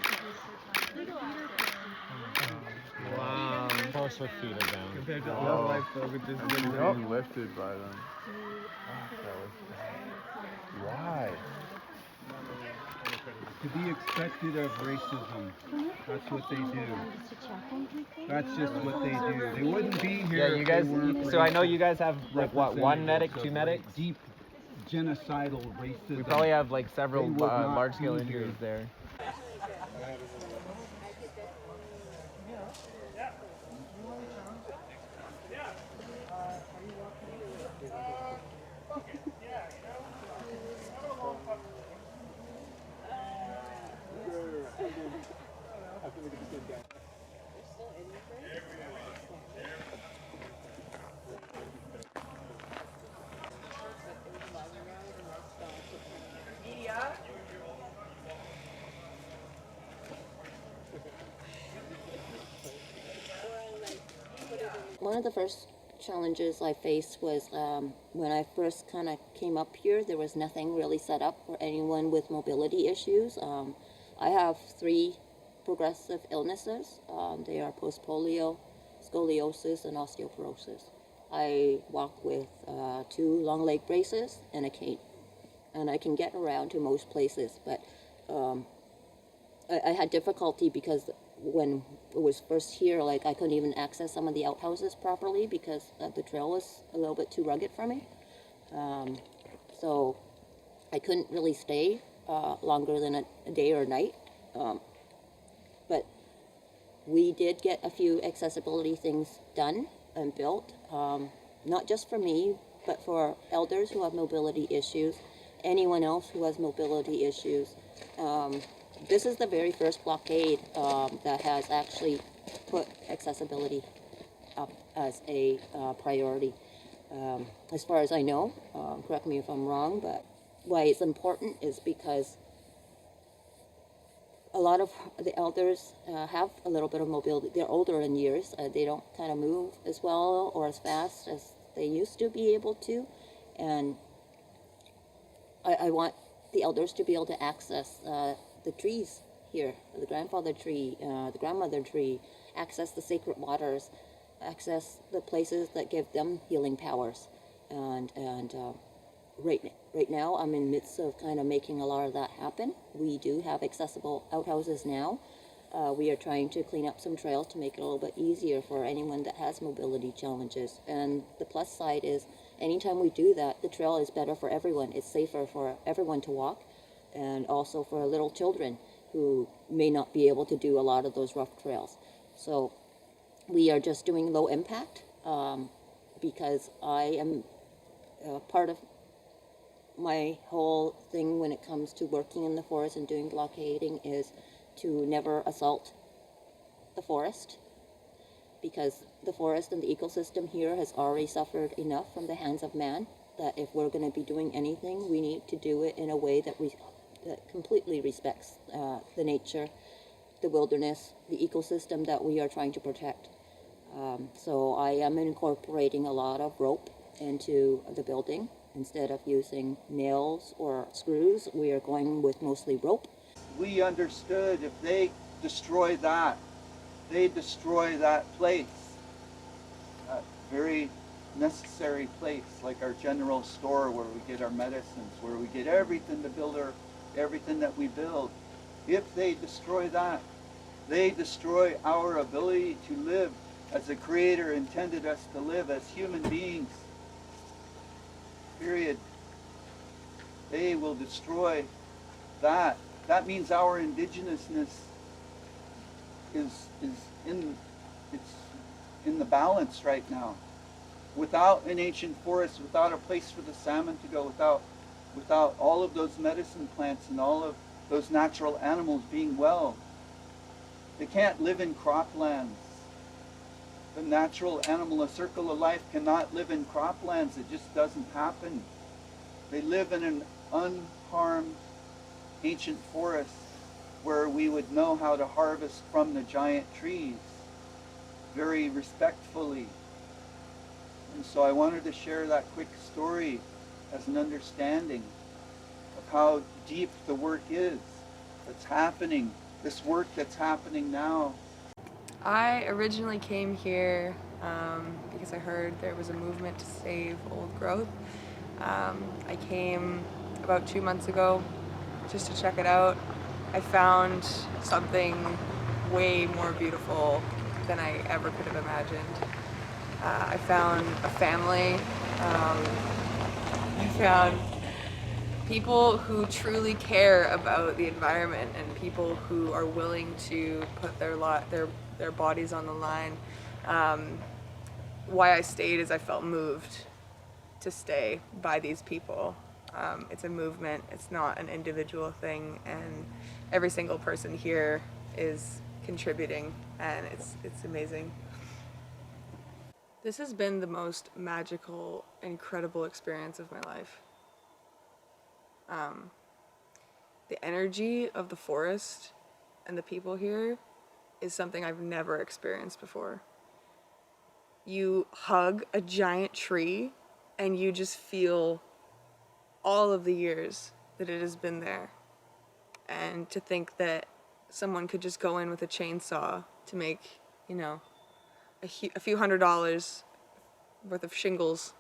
Wow. Of course her feet are down. Compared to other life, though, with this Being lifted by them. Why? To be expected of racism. That's what they do. That's just what they do. They wouldn't be here. Yeah, you guys. So I know you guys have like what, one medic, two medics? Deep genocidal racism. We probably have like several large-scale injuries there. One of the first challenges I faced was when I first kind of came up here, there was nothing really set up for anyone with mobility issues. I have 3 progressive illnesses. They are post-polio, scoliosis, and osteoporosis. I walk with 2 long leg braces and a cane, and I can get around to most places, but I had difficulty because when it was first here, like I couldn't even access some of the outhouses properly because the trail was a little bit too rugged for me. So I couldn't really stay longer than a day or a night. But we did get a few accessibility things done and built, not just for me, but for elders who have mobility issues. anyone else who has mobility issues. This is the very first blockade that has actually put accessibility up as a priority. As far as I know, correct me if I'm wrong, but why it's important is because a lot of the elders have a little bit of mobility. They're older in years. They don't kind of move as well or as fast as they used to be able to. And I want the elders to be able to access the trees here, the grandfather tree, the grandmother tree, access the sacred waters, access the places that give them healing powers. And right now I'm in the midst of kind of making a lot of that happen. We do have accessible outhouses now. We are trying to clean up some trails to make it a little bit easier for anyone that has mobility challenges. And the plus side is anytime we do that, the trail is better for everyone. It's safer for everyone to walk, and also for little children who may not be able to do a lot of those rough trails. So we are just doing low impact because I am part of my whole thing when it comes to working in the forest and doing blockading is to never assault the forest, because the forest and the ecosystem here has already suffered enough from the hands of man, that if we're going to be doing anything, we need to do it in a way that completely respects the nature, the wilderness, the ecosystem that we are trying to protect. So I am incorporating a lot of rope into the building. Instead of using nails or screws, we are going with mostly rope. We understood if they destroy that, they destroy that place, that very necessary place, like our general store where we get our medicines, where we get everything to build everything that we build. If they destroy that, they destroy our ability to live as the Creator intended us to live as human beings. Period. They will destroy that. That means our indigenousness is in the balance right now. Without an ancient forest, without a place for the salmon to go, without all of those medicine plants and all of those natural animals being well, they can't live in croplands. The natural animal, a circle of life, cannot live in croplands. It just doesn't happen. They live in an unharmed ancient forest where we would know how to harvest from the giant trees very respectfully. And so I wanted to share that quick story as an understanding of how deep the work is that's happening, this work that's happening now. I originally came here because I heard there was a movement to save old growth. I came about 2 months ago just to check it out. I found something way more beautiful than I ever could have imagined. I found a family. I found people who truly care about the environment and people who are willing to put their bodies on the line. Why I stayed is I felt moved to stay by these people. It's a movement, it's not an individual thing, and every single person here is contributing, and it's amazing. This has been the most magical, incredible experience of my life. The energy of the forest and the people here is something I've never experienced before. You hug a giant tree and you just feel all of the years that it has been there. And to think that someone could just go in with a chainsaw to make, you know, a few $100s worth of shingles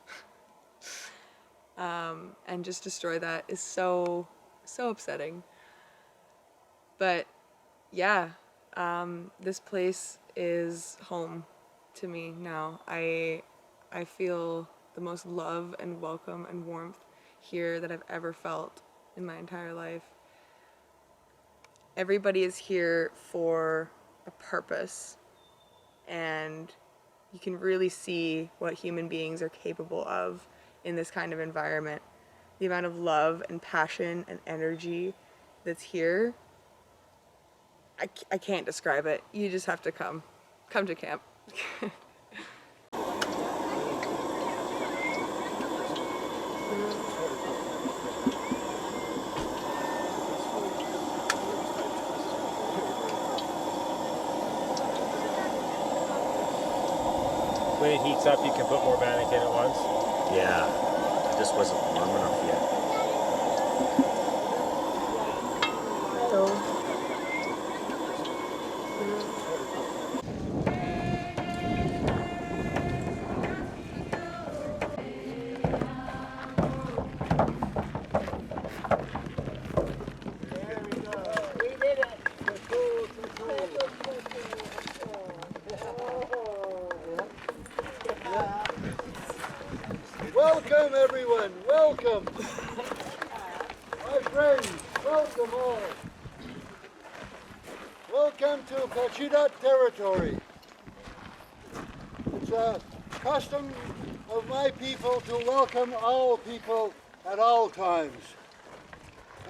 and just destroy that is so upsetting. But yeah, this place is home to me now. I feel the most love and welcome and warmth here that I've ever felt in my entire life. Everybody is here for a purpose, and you can really see what human beings are capable of in this kind of environment. the amount of love and passion and energy that's here, I can't describe it. You just have to come to camp. When it heats up, you can put more bannock in at once. Yeah, it just wasn't warm enough yet. Welcome, everyone. Welcome. My friends, welcome all. Welcome to Pacheedaht territory. It's a custom of my people to welcome all people at all times.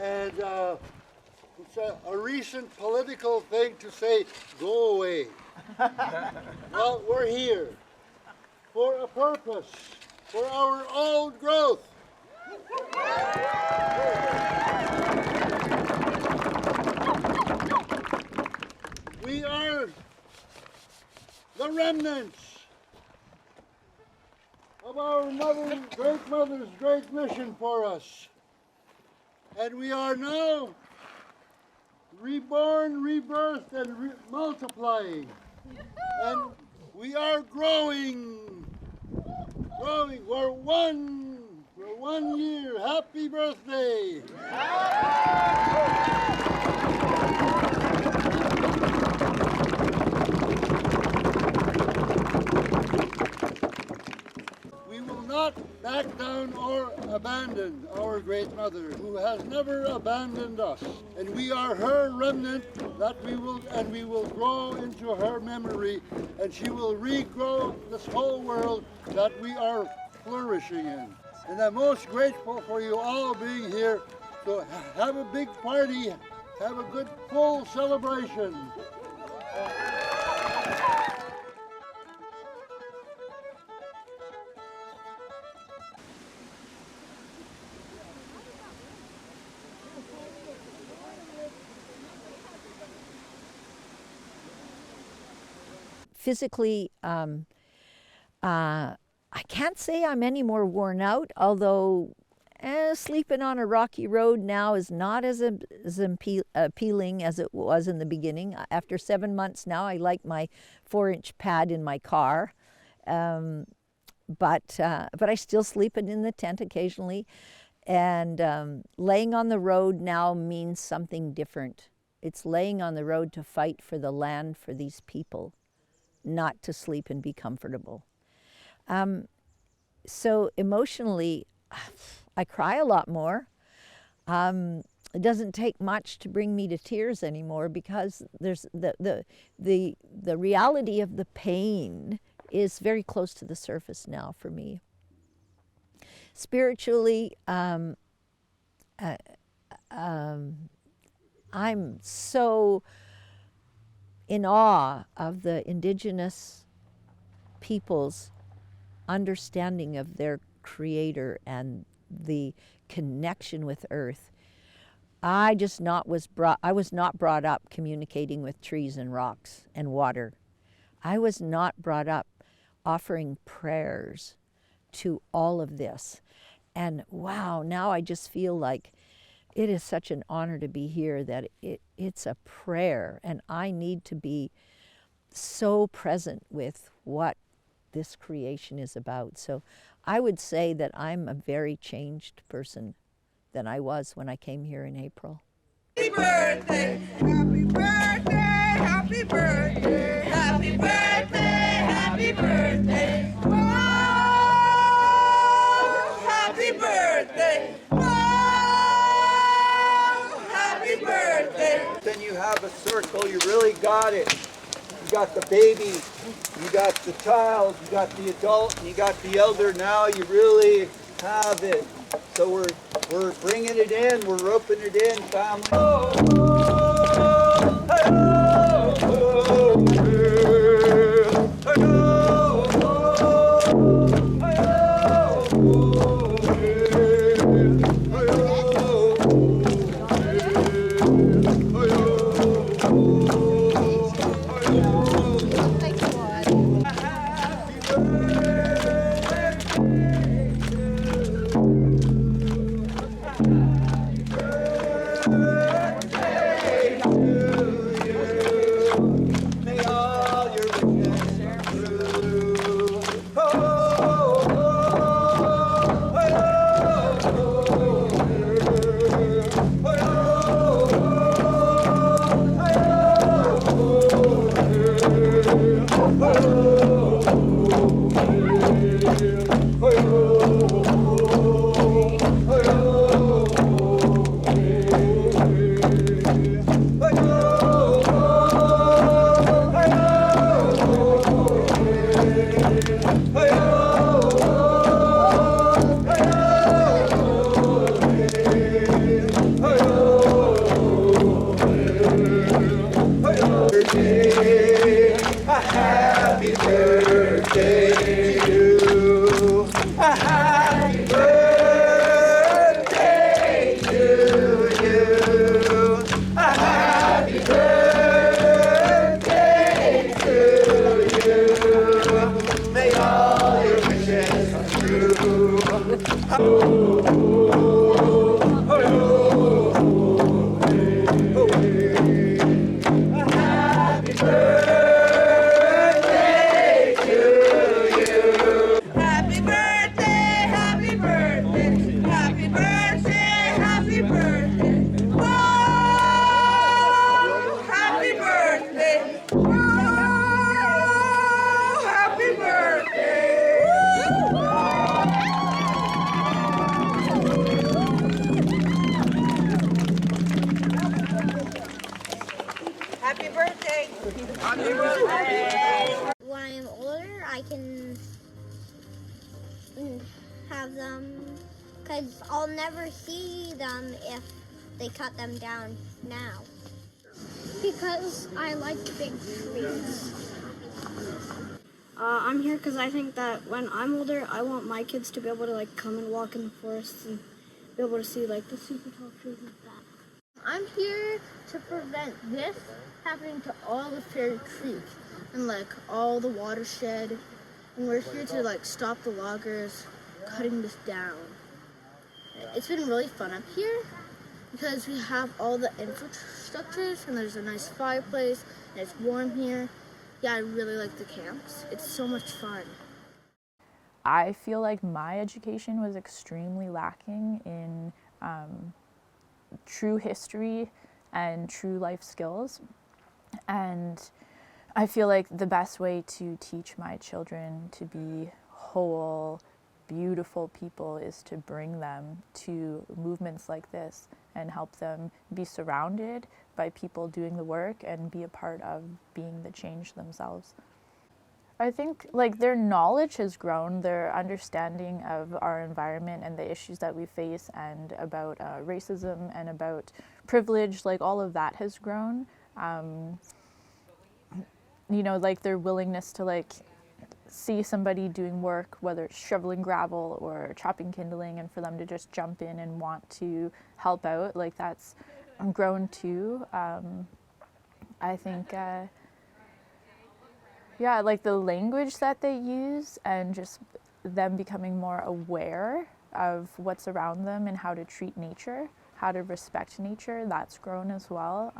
And it's a recent political thing to say, go away. Well, we're here for a purpose. For our own growth. We are the remnants of our great mother's great mission for us. And we are now reborn, rebirthed, and multiplying. And we are growing. We're one year. Happy birthday. We will not back down or abandon our great mother, who has never abandoned us. And we are her remnant that we will grow into her memory, and she will regrow this whole world that we are flourishing in. And I'm most grateful for you all being here. So have a big party, have a good full celebration. Physically, I can't say I'm any more worn out, although sleeping on a rocky road now is not as appealing as it was in the beginning. After 7 months now, I like my 4-inch pad in my car, but I still sleep in the tent occasionally. And laying on the road now means something different. It's laying on the road to fight for the land for these people, not to sleep and be comfortable. So emotionally, I cry a lot more. It doesn't take much to bring me to tears anymore, because there's the reality of the pain is very close to the surface now for me. Spiritually, I'm so in awe of the Indigenous people's understanding of their Creator and the connection with Earth. I was not brought up communicating with trees and rocks and water. I was not brought up offering prayers to all of this. And wow, now I just feel like it is such an honor to be here that it's a prayer, and I need to be so present with what this creation is about. So I would say that I'm a very changed person than I was when I came here in April. Happy birthday, happy birthday, happy birthday, happy birthday, happy birthday. Oh, happy birthday. Oh, happy birthday. Then you have a circle, you really got it. You got the baby, you got the child, you got the adult, and you got the elder. Now you really have it. So we're We're bringing it in. We're roping it in, family. When I'm older, I can have them, because I'll never see them if they cut them down now. Because I like big trees. I'm here because I think that when I'm older, I want my kids to be able to like come and walk in the forest and be able to see like the super tall trees like that. I'm here to prevent this happening to all the fairy creek and like all the watershed, and we're here to like stop the loggers cutting this down. It's been really fun up here because we have all the infrastructures and there's a nice fireplace and it's warm here. Yeah, I really like the camps. It's so much fun. I feel like my education was extremely lacking in true history and true life skills. And I feel like the best way to teach my children to be whole, beautiful people is to bring them to movements like this and help them be surrounded by people doing the work and be a part of being the change themselves. I think like their knowledge has grown, their understanding of our environment and the issues that we face and about racism and about privilege, like all of that has grown. You know, like their willingness to like see somebody doing work, whether it's shoveling gravel or chopping kindling, and for them to just jump in and want to help out, like that's grown too. I think, yeah, like the language that they use and just them becoming more aware of what's around them and how to treat nature, how to respect nature, that's grown as well.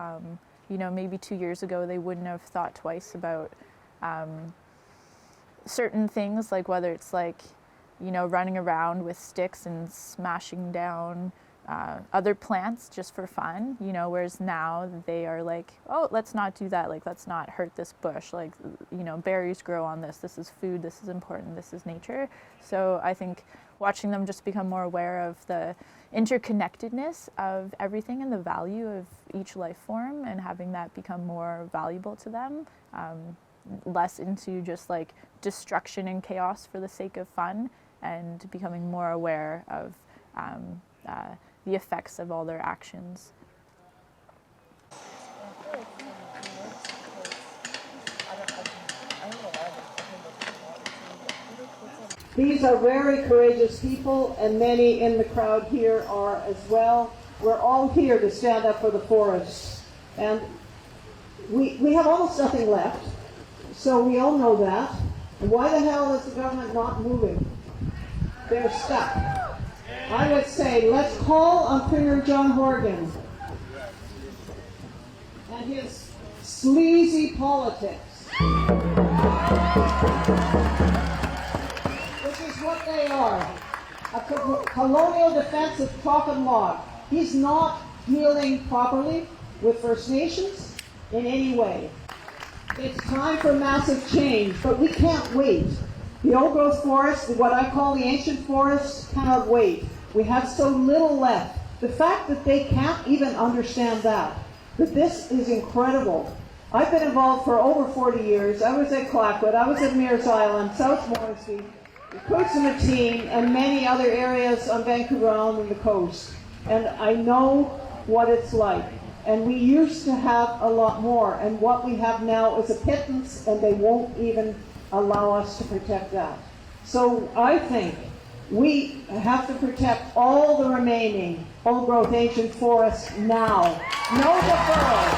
You know, maybe 2 years ago they wouldn't have thought twice about certain things, like whether it's like, you know, running around with sticks and smashing down other plants just for fun, you know, whereas now they are like, oh, let's not do that, like let's not hurt this bush, like, you know, berries grow on this is food, this is important, this is nature. So I think watching them just become more aware of the interconnectedness of everything and the value of each life form and having that become more valuable to them, less into just like destruction and chaos for the sake of fun, and becoming more aware of the effects of all their actions. These are very courageous people, and many in the crowd here are as well. We're all here to stand up for the forests. And we have almost nothing left, so we all know that. And why the hell is the government not moving? They're stuck. I would say, let's call on Premier John Horgan and his sleazy politics. This is what they are. A colonial defensive chalk and log. He's not dealing properly with First Nations in any way. It's time for massive change, but we can't wait. The old-growth forests, what I call the ancient forests, cannot wait. We have so little left. The fact that they can't even understand that this is incredible. I've been involved for over 40 years. I was at Clackwood, I was at Mears Island, South Morrissey, Coutts-Matine, and many other areas on Vancouver Island and the coast. And I know what it's like. And we used to have a lot more, and what we have now is a pittance, and they won't even allow us to protect that. So I think we have to protect all the remaining old-growth ancient forests now. No deferral.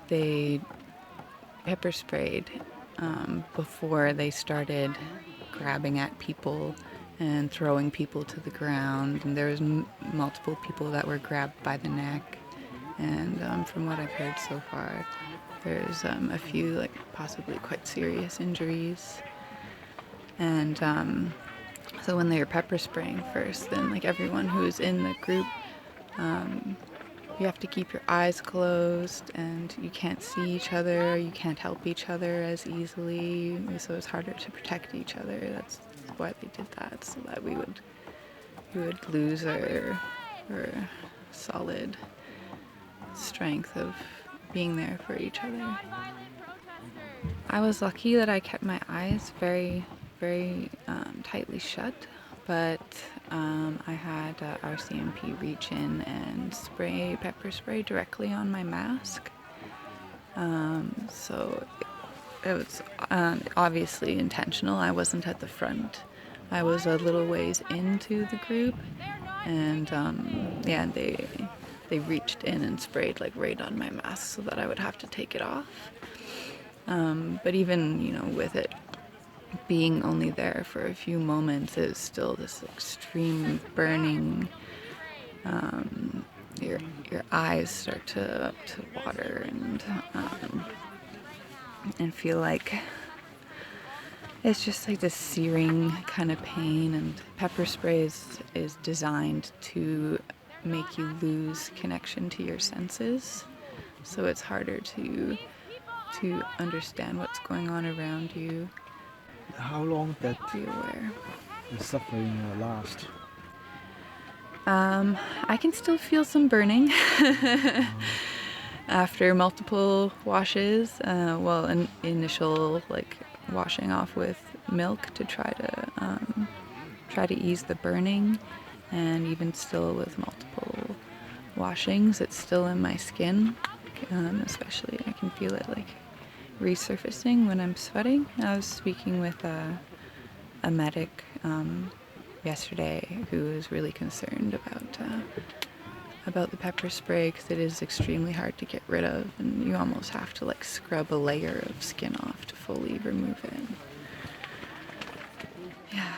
They pepper sprayed before they started grabbing at people and throwing people to the ground, and there was multiple people that were grabbed by the neck, and from what I've heard so far, there's a few like possibly quite serious injuries. And so when they were pepper spraying first, then like everyone who was in the group, you have to keep your eyes closed, and you can't see each other, you can't help each other as easily, so it's harder to protect each other. That's why they did that, so that we would lose our solid strength of being there for each other. I was lucky that I kept my eyes very, very tightly shut, but I had RCMP reach in and pepper spray directly on my mask. So it was obviously intentional. I wasn't at the front. I was a little ways into the group, and yeah, they reached in and sprayed like right on my mask so that I would have to take it off. But even, with it being only there for a few moments, is still this extreme burning. Your eyes start to water and feel like it's just like this searing kind of pain. And pepper spray is designed to make you lose connection to your senses, so it's harder to understand what's going on around you. How long that be aware the suffering last? I can still feel some burning after multiple washes. Well, an initial washing off with milk to try to ease the burning, and even still with multiple washings, it's still in my skin. Especially, I can feel it resurfacing when I'm sweating. I was speaking with a medic yesterday who was really concerned about the pepper spray, because it is extremely hard to get rid of, and you almost have to scrub a layer of skin off to fully remove it. Yeah.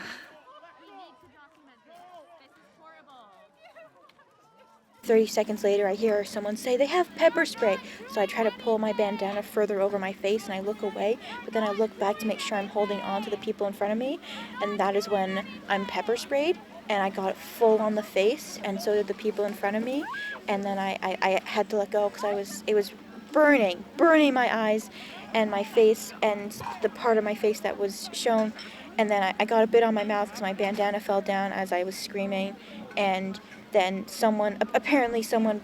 30 seconds later, I hear someone say, "They have pepper spray." So I try to pull my bandana further over my face, and I look away, but then I look back to make sure I'm holding on to the people in front of me, and that is when I'm pepper sprayed, and I got it full on the face, and so did the people in front of me, and then I had to let go because it was burning my eyes and my face and the part of my face that was shown, and then I got a bit on my mouth because my bandana fell down as I was screaming, and then someone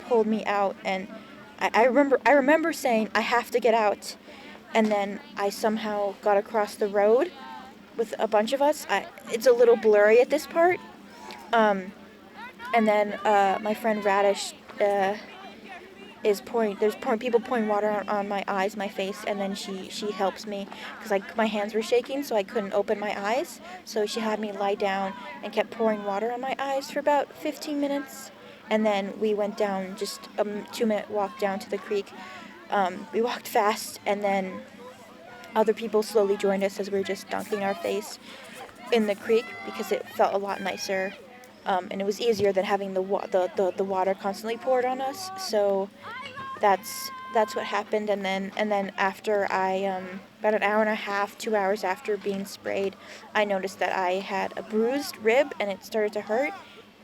pulled me out, and I remember saying, "I have to get out," and then I somehow got across the road with a bunch of us. It's a little blurry at this part. And then my friend Radish is people pouring water on my eyes, my face, and then she helps me because my hands were shaking, so I couldn't open my eyes. So she had me lie down and kept pouring water on my eyes for about 15 minutes. And then we went down, just a 2-minute walk down to the creek. We walked fast, and then other people slowly joined us as we were just dunking our face in the creek because it felt a lot nicer. And it was easier than having the water constantly poured on us. So that's what happened. And then after about an hour and a half, 2 hours after being sprayed, I noticed that I had a bruised rib and it started to hurt,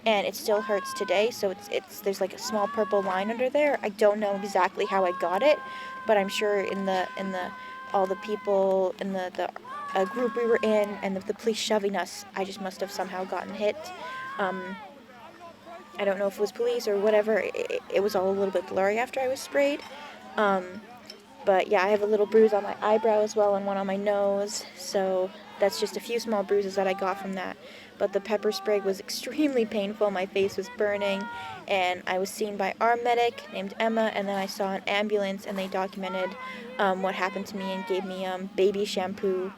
and it still hurts today. So there's like a small purple line under there. I don't know exactly how I got it, but I'm sure in all the people in the group we were in and the police shoving us, I just must have somehow gotten hit. I don't know if it was police or whatever. It was all a little bit blurry after I was sprayed. But yeah, I have a little bruise on my eyebrow as well and one on my nose. So that's just a few small bruises that I got from that. But the pepper spray was extremely painful. My face was burning, and I was seen by our medic named Emma, and then I saw an ambulance, and they documented what happened to me and gave me baby shampoo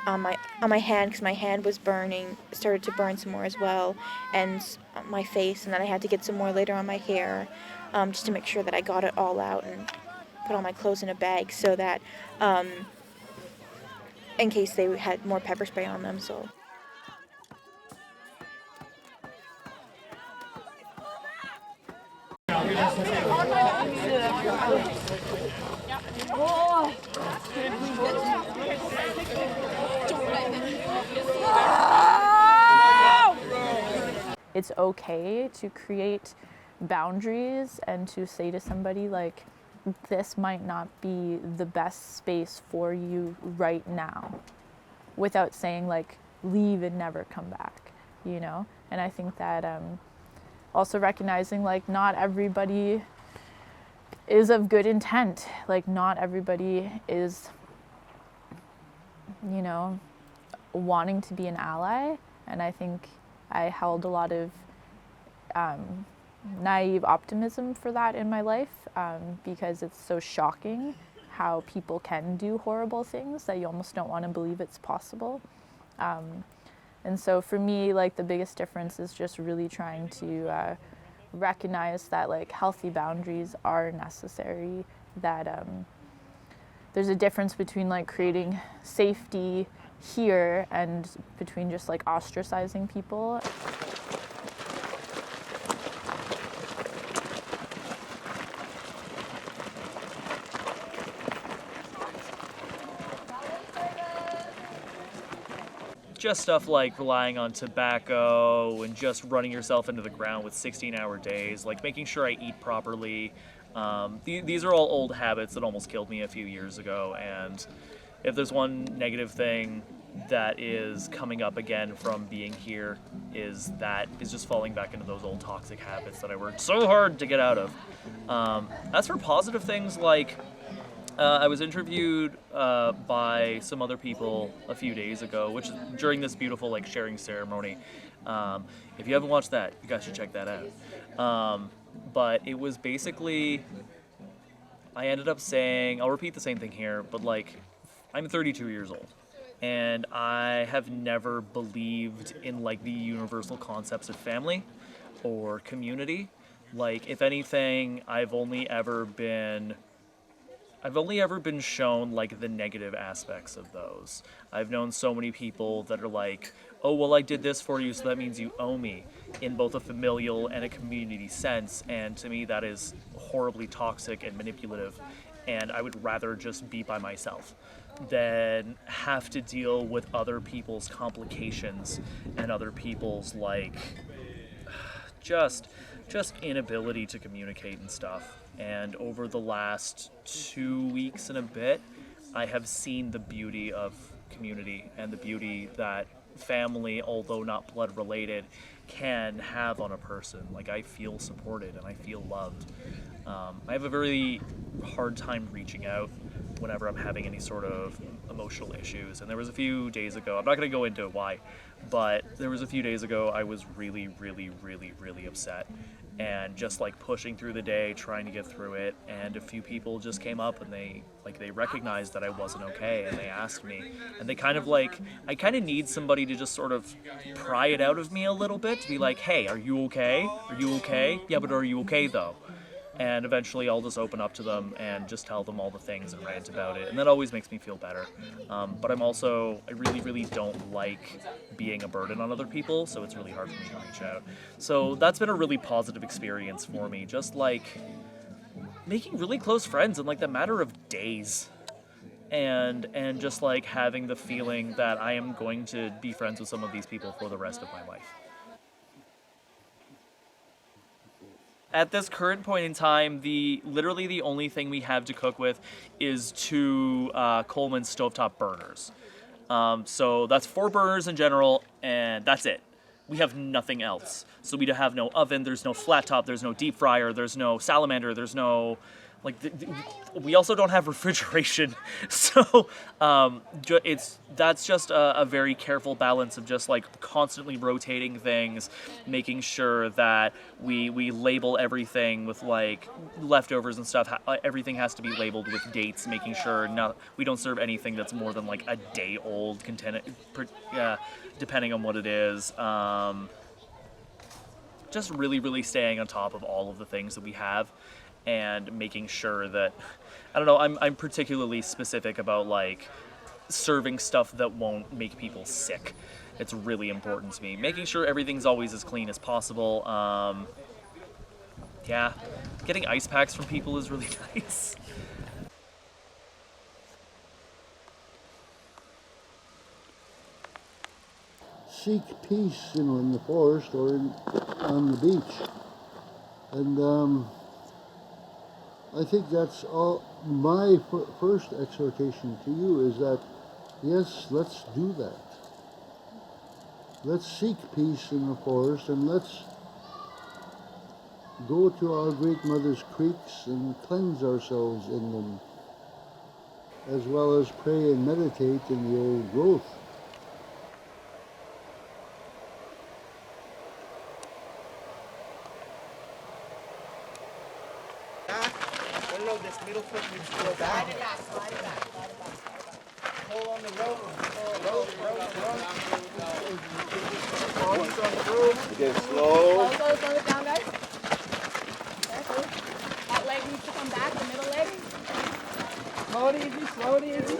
on my hand because my hand was burning, started to burn some more as well, and my face, and then I had to get some more later on my hair, just to make sure that I got it all out and put all my clothes in a bag so that in case they had more pepper spray on them. So. It's okay to create boundaries and to say to somebody like, this might not be the best space for you right now, without saying like, leave and never come back, you know? And I think that also recognizing like not everybody is of good intent. Like not everybody is, you know, wanting to be an ally. And I think I held a lot of naive optimism for that in my life because it's so shocking how people can do horrible things that you almost don't want to believe it's possible. And so for me, like the biggest difference is just really trying to recognize that like healthy boundaries are necessary, that there's a difference between like creating safety here and between just like ostracizing people. Just stuff like relying on tobacco and just running yourself into the ground with 16-hour days, like making sure I eat properly. These are all old habits that almost killed me a few years ago, and if there's one negative thing that is coming up again from being here is just falling back into those old toxic habits that I worked so hard to get out of. As for positive things, like I was interviewed by some other people a few days ago, which is during this beautiful like sharing ceremony. If you haven't watched that, you guys should check that out. But it was basically, I ended up saying, I'll repeat the same thing here, but like, I'm 32 years old, and I have never believed in like the universal concepts of family or community. Like, if anything, I've only ever been shown like the negative aspects of those. I've known so many people that are like, oh, well, I did this for you, so that means you owe me, in both a familial and a community sense. And to me, that is horribly toxic and manipulative. And I would rather just be by myself than have to deal with other people's complications and other people's like just inability to communicate and stuff. And over the last 2 weeks and a bit, I have seen the beauty of community and the beauty that family, although not blood related, can have on a person. Like, I feel supported and I feel loved. I have a very hard time reaching out whenever I'm having any sort of emotional issues. And there was a few days ago, I'm not going to go into why, but there was a few days ago I was really, really, really, really upset, and just like pushing through the day, trying to get through it. And a few people just came up and they recognized that I wasn't okay, and they asked me, and they kind of like, I kind of need somebody to just sort of pry it out of me a little bit, to be like, hey, are you okay? Are you okay? Yeah, but are you okay though? And eventually I'll just open up to them and just tell them all the things and rant about it. And that always makes me feel better. But I really, really don't like being a burden on other people, so it's really hard for me to reach out. So that's been a really positive experience for me, just like making really close friends in like the matter of days. And just like having the feeling that I am going to be friends with some of these people for the rest of my life. At this current point in time, literally the only thing we have to cook with is 2 Coleman stovetop burners. So that's 4 burners in general, and that's it. We have nothing else. So we have no oven, there's no flat top, there's no deep fryer, there's no salamander, there's no... Like, we also don't have refrigeration, so that's just a very careful balance of just like constantly rotating things, making sure that we label everything with like leftovers and stuff. Everything has to be labeled with dates, making sure we don't serve anything that's more than like a day old, depending on what it is. Just really, really staying on top of all of the things that we have. And making sure that, I don't know, I'm particularly specific about like serving stuff that won't make people sick. It's really important to me. Making sure everything's always as clean as possible. Yeah, getting ice packs from people is really nice. Seek peace, in the forest or on the beach. And I think that's all. My first exhortation to you is that, yes, let's do that. Let's seek peace in the forest, and let's go to our Great Mother's creeks and cleanse ourselves in them, as well as pray and meditate in the old growth. This middle foot needs to go back. Slide it back, slide it back, slide it back, slide it back. Pull on the rope. Rope. Arms on the rope. Again, slow. Slow it down, guys. Careful. That leg needs to come back, the middle leg. Slow it easy, slow it easy.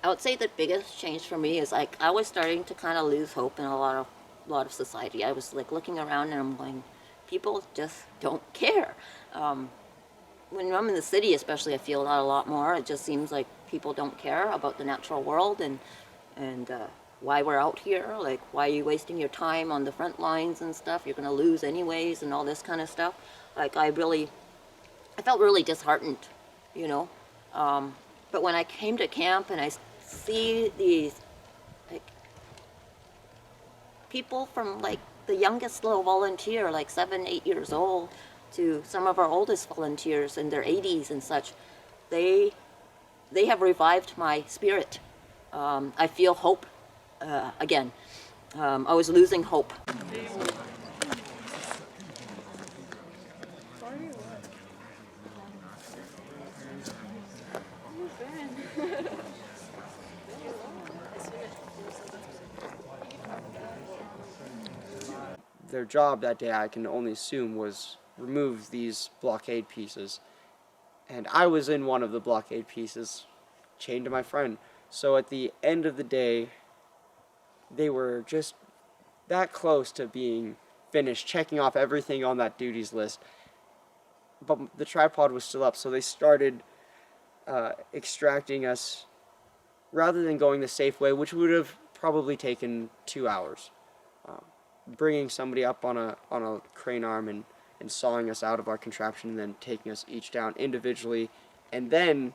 I would say the biggest change for me is like I was starting to kind of lose hope in a lot of society. I was like looking around and I'm going, people just don't care. When I'm in the city especially, I feel that a lot more. It just seems like people don't care about the natural world, and and why we're out here, like why are you wasting your time on the front lines and stuff, you're gonna lose anyways and all this kind of stuff. Like I felt really disheartened, you know. But when I came to camp and I see these like people from like the youngest little volunteer, like 7, 8 years old, to some of our oldest volunteers in their 80s and such, they have revived my spirit. I feel hope again. I was losing hope. Their job that day, I can only assume, was remove these blockade pieces. And I was in one of the blockade pieces, chained to my friend. So at the end of the day, they were just that close to being finished, checking off everything on that duties list. But the tripod was still up, so they started extracting us rather than going the safe way, which would have probably taken 2 hours. Bringing somebody up on a crane arm and sawing us out of our contraption, and then taking us each down individually, and then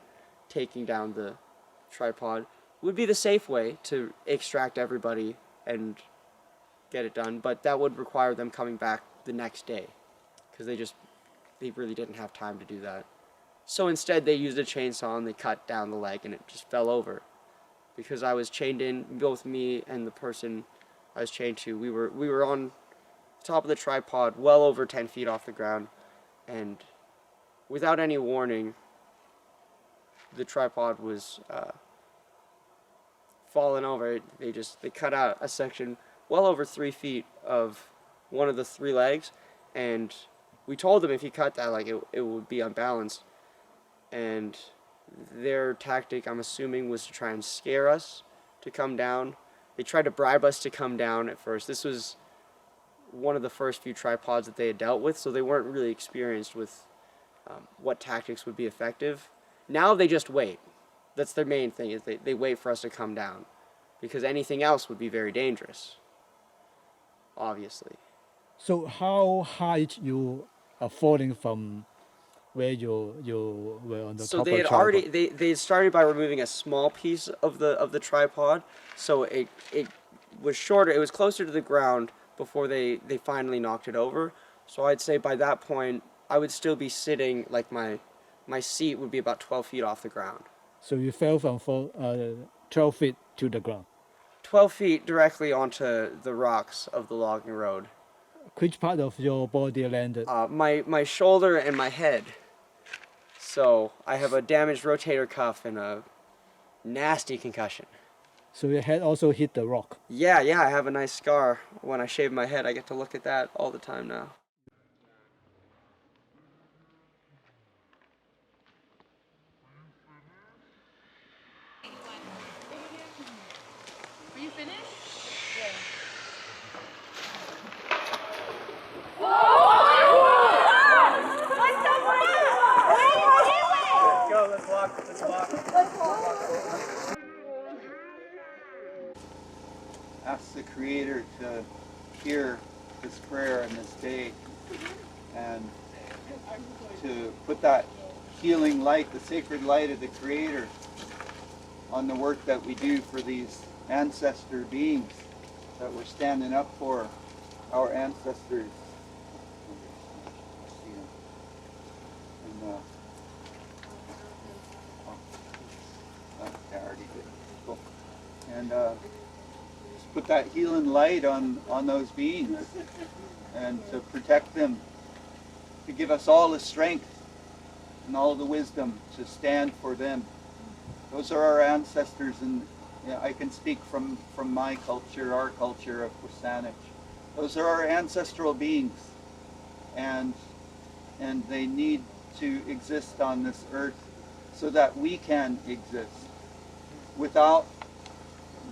taking down the tripod would be the safe way to extract everybody and get it done. But that would require them coming back the next day, because they really didn't have time to do that. So instead they used a chainsaw and they cut down the leg, and it just fell over. Because I was chained in, both me and the person I was chained to, we were on top of the tripod, well over 10 feet off the ground, and without any warning, the tripod was falling over. They cut out a section well over 3 feet of one of the 3 legs, and we told them if you cut that, like it would be unbalanced. And their tactic, I'm assuming, was to try and scare us to come down. They tried to bribe us to come down at first. This was one of the first few tripods that they had dealt with, so they weren't really experienced with what tactics would be effective. Now they just wait. That's their main thing, is they wait for us to come down, because anything else would be very dangerous, obviously. So how high you are falling from where you were on the so top they of had they started by removing a small piece of the tripod, so it was shorter, it was closer to the ground before they finally knocked it over. So I'd say by that point I would still be sitting, like my seat would be about 12 feet off the ground. So you fell from 12 feet to the ground? 12 feet directly onto the rocks of the logging road. Which part of your body landed? My shoulder and my head. So I have a damaged rotator cuff and a nasty concussion. So your head also hit the rock? Yeah, I have a nice scar. When I shave my head, I get to look at that all the time now. Are you finished? Ask the Creator to hear this prayer on this day, and to put that healing light, the sacred light of the Creator, on the work that we do for these ancestor beings that we're standing up for, our ancestors. And, I already did. Cool. And just put that healing light on those beings, and to protect them, to give us all the strength and all the wisdom to stand for them. Those are our ancestors, and I can speak from my culture, our culture of WSÁNEĆ. Those are our ancestral beings, and they need to exist on this earth so that we can exist. Without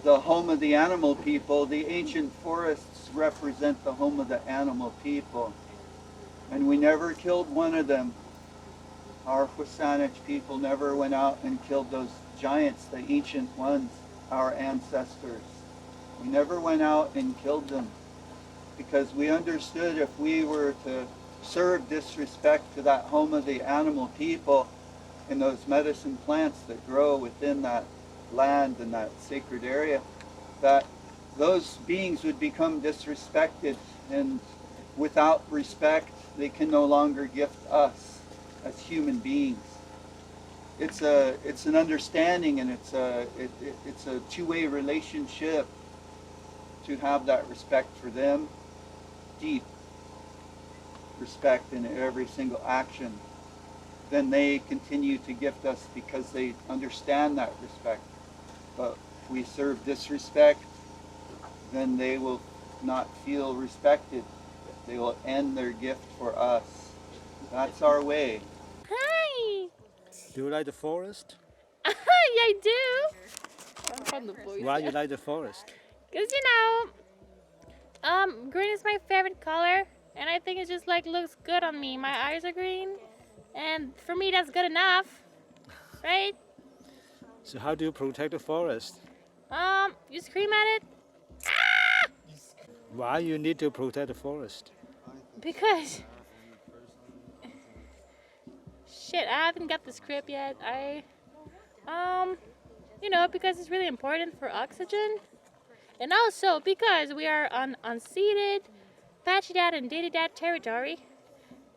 the home of the animal people, the ancient forests represent the home of the animal people, and we never killed one of them. Our WSÁNEĆ people never went out and killed those giants, the ancient ones. our ancestors. We never went out and killed them because we understood if we were to serve disrespect to that home of the animal people and those medicine plants that grow within that land and that sacred area, that those beings would become disrespected, and without respect they can no longer gift us as human beings. It's an understanding, and it's a two-way relationship to have that respect for them, deep respect in every single action. Then they continue to gift us because they understand that respect. But if we serve disrespect, then they will not feel respected. They will end their gift for us. That's our way. Hi! Do you like the forest? Yeah, I do. Why you like the forest? Because, green is my favorite color, and I think it just like looks good on me. My eyes are green, and for me that's good enough, right? So how do you protect the forest? You scream at it. Why you need to protect the forest? Because shit, I haven't got the script yet. Because it's really important for oxygen, and also because we are on unceded Pacheedaht and Ditidaht territory,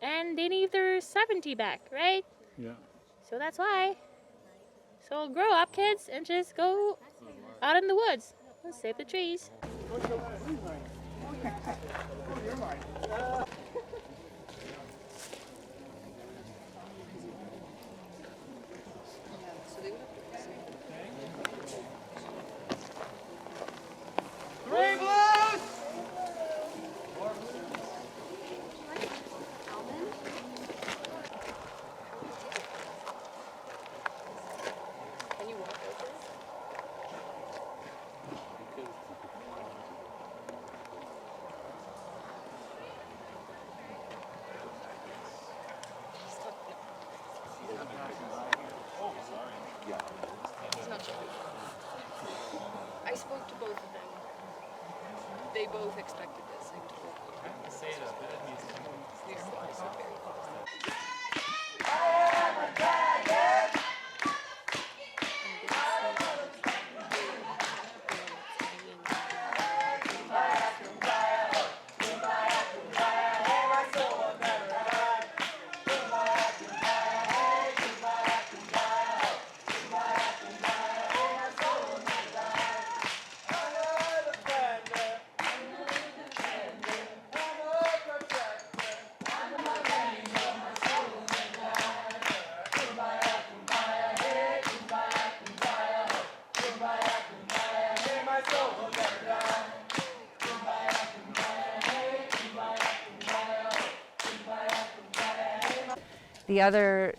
and they need their sovereignty back, right? Yeah. So that's why. So grow up, kids, and just go out in the woods and save the trees. Three blues! Can you walk over? He's not sure. I spoke to both of them. They both expected this thing to work. We are very close. The other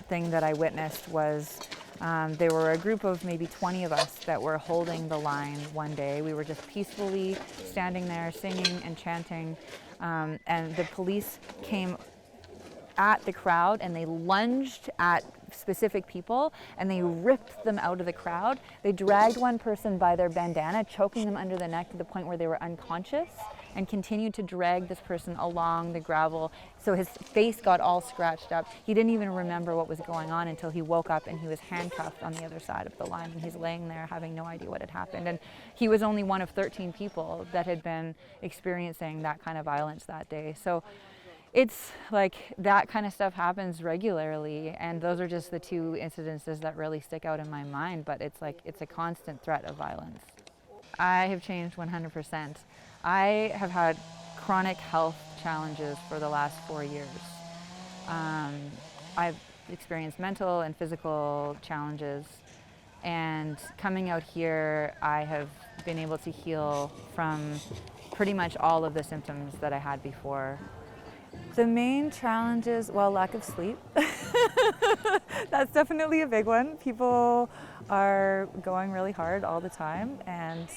thing that I witnessed was there were a group of maybe 20 of us that were holding the line one day. We were just peacefully standing there singing and chanting, and the police came at the crowd and they lunged at specific people and they ripped them out of the crowd. They dragged one person by their bandana, choking them under the neck to the point where they were unconscious, and continued to drag this person along the gravel. So his face got all scratched up. He didn't even remember what was going on until he woke up and he was handcuffed on the other side of the line, and he's laying there having no idea what had happened. And he was only one of 13 people that had been experiencing that kind of violence that day. So it's like that kind of stuff happens regularly, and those are just the two incidences that really stick out in my mind, but it's like it's a constant threat of violence. I have changed 100%. I have had chronic health challenges for the last 4 years. I've experienced mental and physical challenges, and coming out here I have been able to heal from pretty much all of the symptoms that I had before. The main challenge is, well, lack of sleep. That's definitely a big one. People are going really hard all the time, and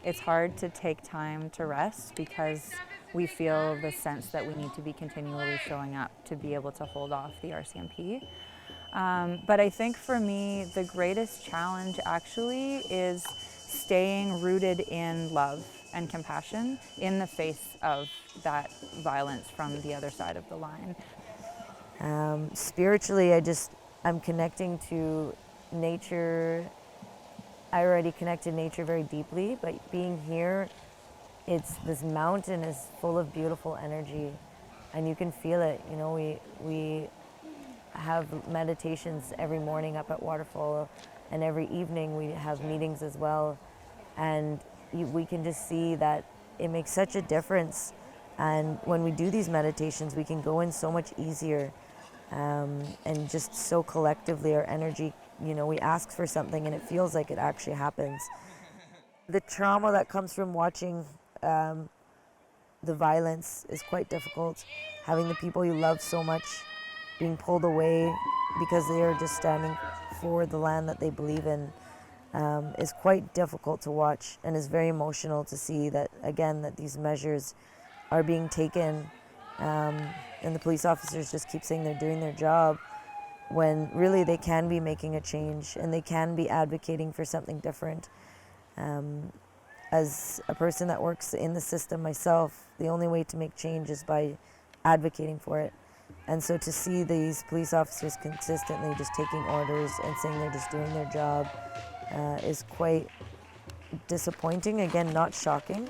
it's hard to take time to rest because we feel the sense that we need to be continually showing up to be able to hold off the RCMP. But I think for me, the greatest challenge actually is staying rooted in love and compassion in the face of that violence from the other side of the line. Spiritually, I'm connecting to nature. I already connected nature very deeply, but being here, this mountain is full of beautiful energy, and you can feel it. You know, we have meditations every morning up at Waterfall, and every evening we have meetings as well, and we can just see that it makes such a difference. And when we do these meditations, we can go in so much easier, and just so collectively our energy, you know, we ask for something and it feels like it actually happens. The trauma that comes from watching the violence is quite difficult. Having the people you love so much being pulled away because they are just standing for the land that they believe in is quite difficult to watch, and is very emotional to see that, again, that these measures are being taken, and the police officers just keep saying they're doing their job, when really they can be making a change and they can be advocating for something different. As a person that works in the system myself, the only way to make change is by advocating for it. And so to see these police officers consistently just taking orders and saying they're just doing their job is quite disappointing. Again, not shocking,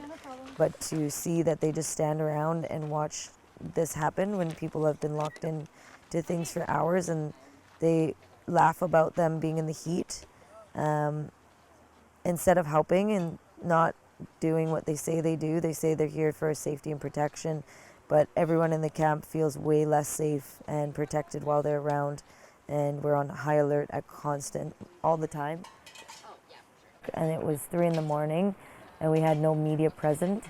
but to see that they just stand around and watch this happen when people have been locked in to things for hours, and they laugh about them being in the heat instead of helping and not doing what they say they do. They say they're here for safety and protection, but everyone in the camp feels way less safe and protected while they're around, and we're on high alert at constant, all the time. And it was 3 a.m, and we had no media present,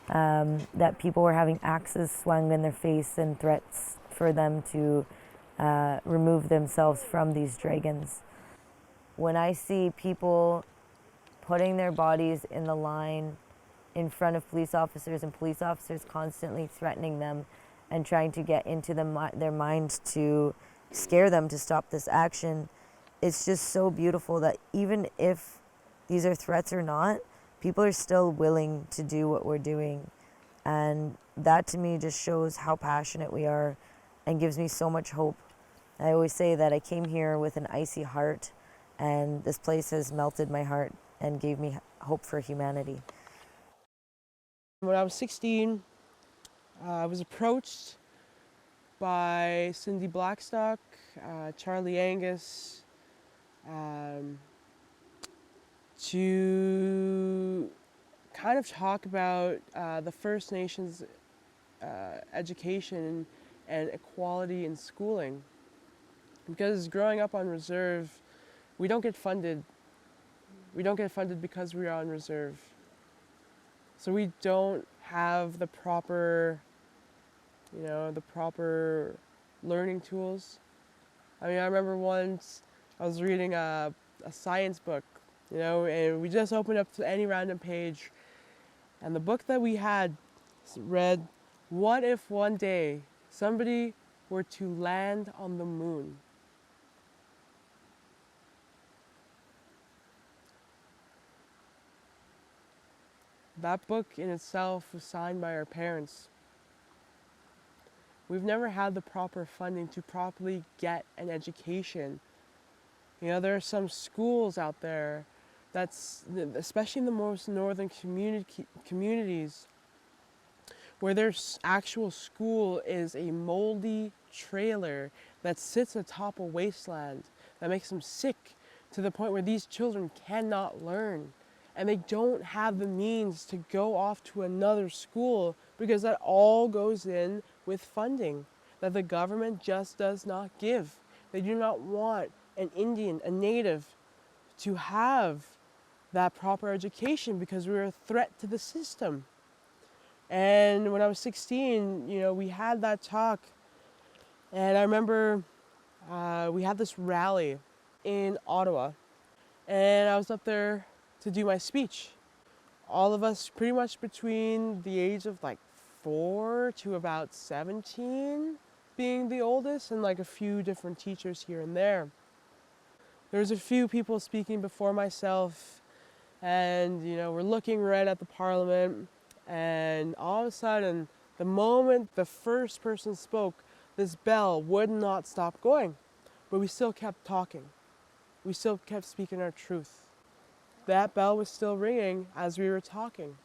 that people were having axes swung in their face and threats for them to remove themselves from these dragons. When I see people putting their bodies in the line in front of police officers, and police officers constantly threatening them and trying to get into their minds to scare them to stop this action, it's just so beautiful that even if these are threats or not, people are still willing to do what we're doing. And that to me just shows how passionate we are and gives me so much hope. I always say that I came here with an icy heart, and this place has melted my heart and gave me hope for humanity. When I was 16, I was approached by Cindy Blackstock, Charlie Angus, to kind of talk about the First Nations education and equality in schooling. Because growing up on reserve, we don't get funded. We don't get funded because we are on reserve. So we don't have the proper, the proper learning tools. I mean, I remember once I was reading a science book, and we just opened up to any random page, and the book that we had read, "What if one day somebody were to land on the moon?" That book in itself was signed by our parents. We've never had the proper funding to properly get an education. There are some schools out there especially in the most northern communities, where their actual school is a moldy trailer that sits atop a wasteland that makes them sick to the point where these children cannot learn. And they don't have the means to go off to another school because that all goes in with funding that the government just does not give. They do not want an Indian, a native, to have that proper education because we're a threat to the system. And when I was 16, we had that talk. And I remember we had this rally in Ottawa. And I was up there to do my speech. All of us pretty much between the age of 4 to about 17, being the oldest and like a few different teachers here and there. There's a few people speaking before myself, and you know, we're looking right at the parliament, and all of a sudden, the moment the first person spoke, this bell would not stop going, but we still kept talking. We still kept speaking our truth. That bell was still ringing as we were talking.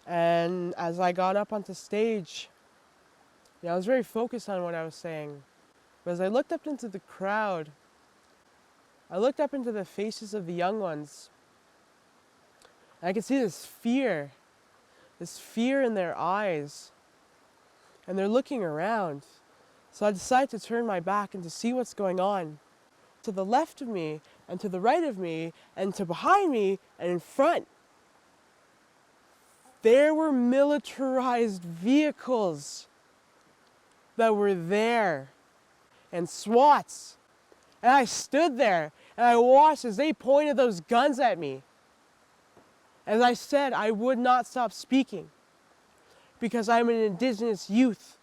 And as I got up onto stage, I was very focused on what I was saying. But as I looked up into the crowd, I looked up into the faces of the young ones. And I could see this fear in their eyes. And they're looking around. So I decided to turn my back and to see what's going on. To the left of me, and to the right of me, and to behind me, and in front, there were militarized vehicles that were there, and SWATs. And I stood there, and I watched as they pointed those guns at me. As I said, I would not stop speaking, because I'm an Indigenous youth,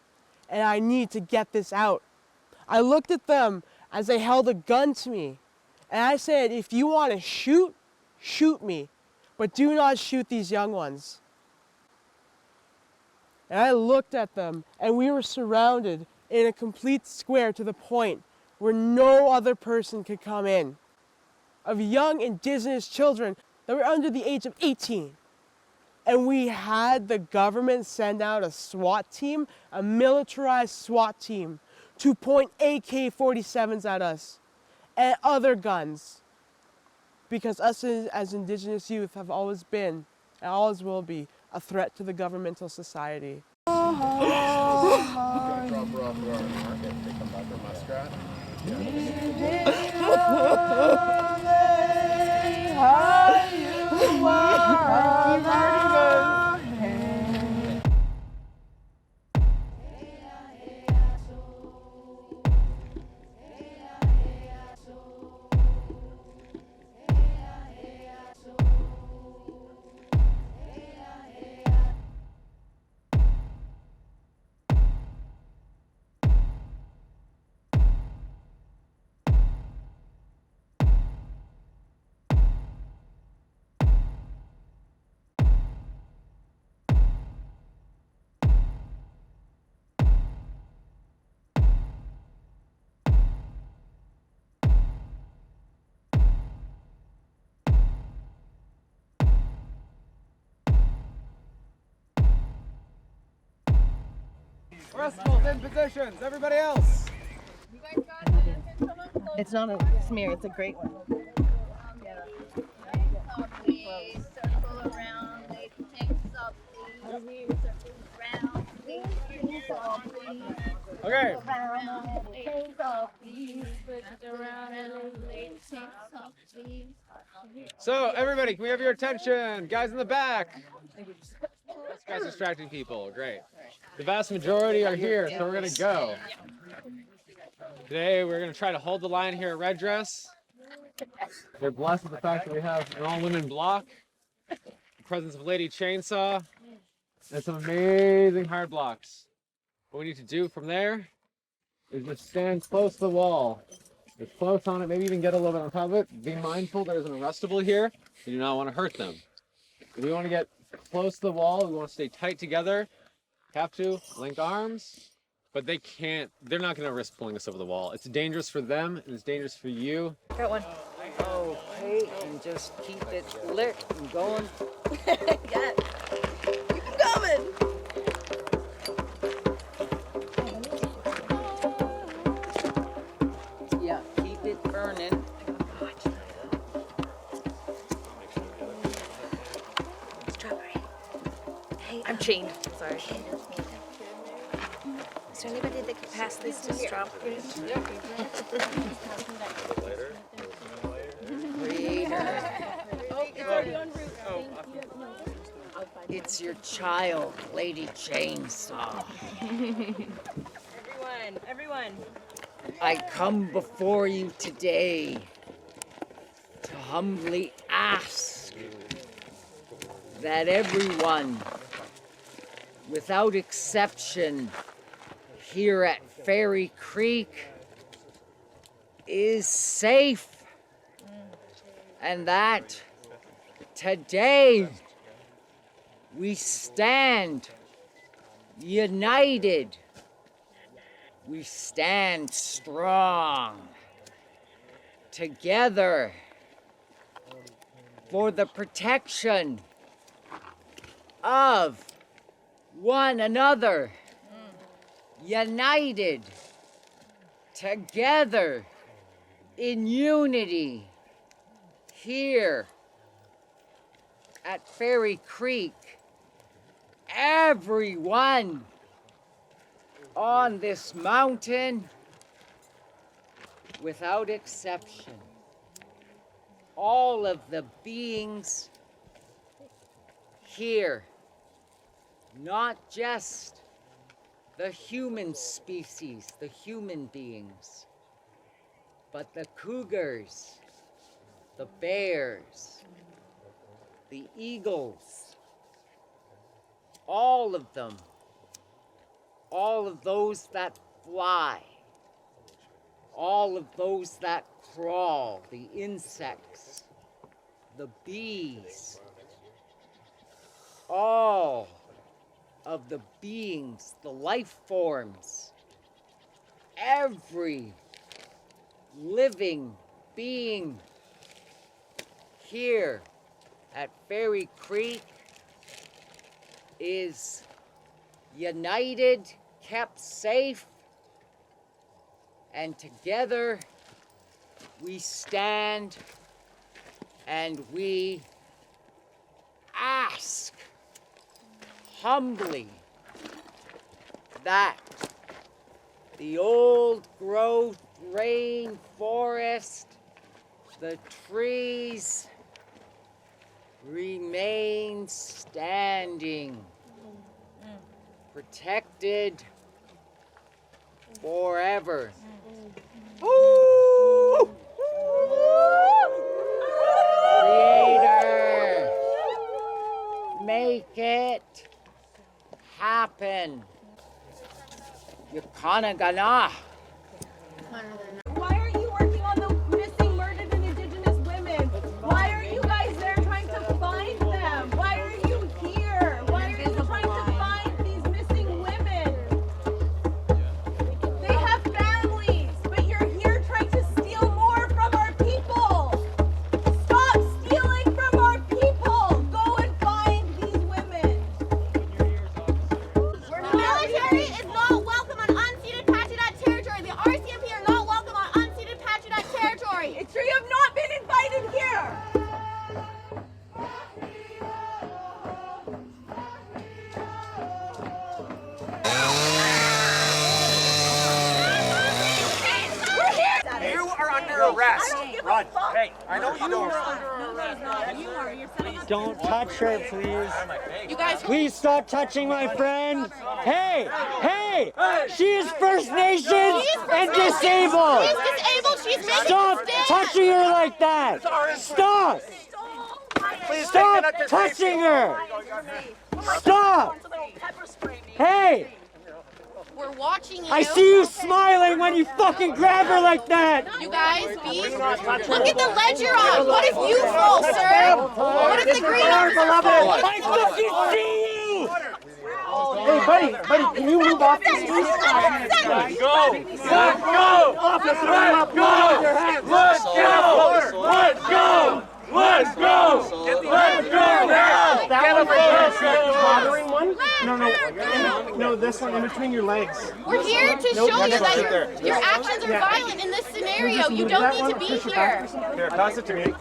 and I need to get this out. I looked at them as they held a gun to me, and I said, if you want to shoot, shoot me, but do not shoot these young ones. And I looked at them, and we were surrounded in a complete square to the point where no other person could come in, of young Indigenous children that were under the age of 18. And we had the government send out a SWAT team, a militarized SWAT team, to point AK-47s at us and other guns. Because us as Indigenous youth have always been, and always will be, a threat to the governmental society. Restfuls in positions, everybody else. It's not a smear, it's a great one. Okay. So, everybody, can we have your attention? Guys in the back. This guy's distracting people. Great. The vast majority are here, so we're going to go. Today, we're going to try to hold the line here at Red Dress. We're blessed with the fact that we have an all-women block, the presence of Lady Chainsaw, and some amazing hard blocks. What we need to do from there is just stand close to the wall. Get close on it, maybe even get a little bit on top of it. Be mindful there's an arrestable here. You do not want to hurt them. We want to get close to the wall. We want to stay tight together. Have to link arms, but they're not going to risk pulling us over the wall. It's dangerous for them, and it's dangerous for you. Got one. Okay, and just keep it lit and going. Yeah. Keep it coming. Yeah, keep it burning. Strawberry. Hey, I'm chained. Sorry. Is there anybody that can pass this to Strawberry? It's your child, Lady Chainsaw. Everyone. I come before you today to humbly ask that everyone, without exception, here at Fairy Creek is safe, and that today we stand united. We stand strong together for the protection of one another, united together in unity here at Fairy Creek. Everyone on this mountain, without exception, all of the beings here, not just the human species, the human beings, but the cougars, the bears, the eagles, all of them, all of those that fly, all of those that crawl, the insects, the bees, all of the beings, the life forms, every living being here at Fairy Creek is united, kept safe, and together we stand and we ask humbly that the old growth rainforest, the trees, remain standing, protected forever. Ooh! Creator, make it happen. Yukonagana. Why are you working on the missing, murdered, and Indigenous women? Why are you guys there trying to find them? Why are you here? Why are you trying to find these missing women? They have families, but you're here trying to steal more from our people. Stop stealing from our people. Go and find these women. The military is not welcome on unceded Pacheedaht territory. The RCMP are not welcome on unceded Pacheedaht territory. It's true you have not been invited here. You are under arrest. Run. Hey, I know you don't. Don't touch her, please. You guys, Please stop touching my friend. Hey, hey, she is First Nations and disabled. She's disabled. She's making Stop a stand. touching her like that. Stop. Stop touching her. Stop. Hey. We're watching you. I see you smiling when you fucking grab her like that. You guys, look at the ledge you're on. What if you fall, sir? What if the green officer falls? I fucking see you. Hey, buddy, can you move off this please? Let's go. Let's go. Officer, Let's go. Let's go. Let's go. Let's go. Let's go now. That one, bothering one? No, this one in between your legs. We're here to show you that your actions are violent in this scenario. You don't need to be here. Here, pass it to me.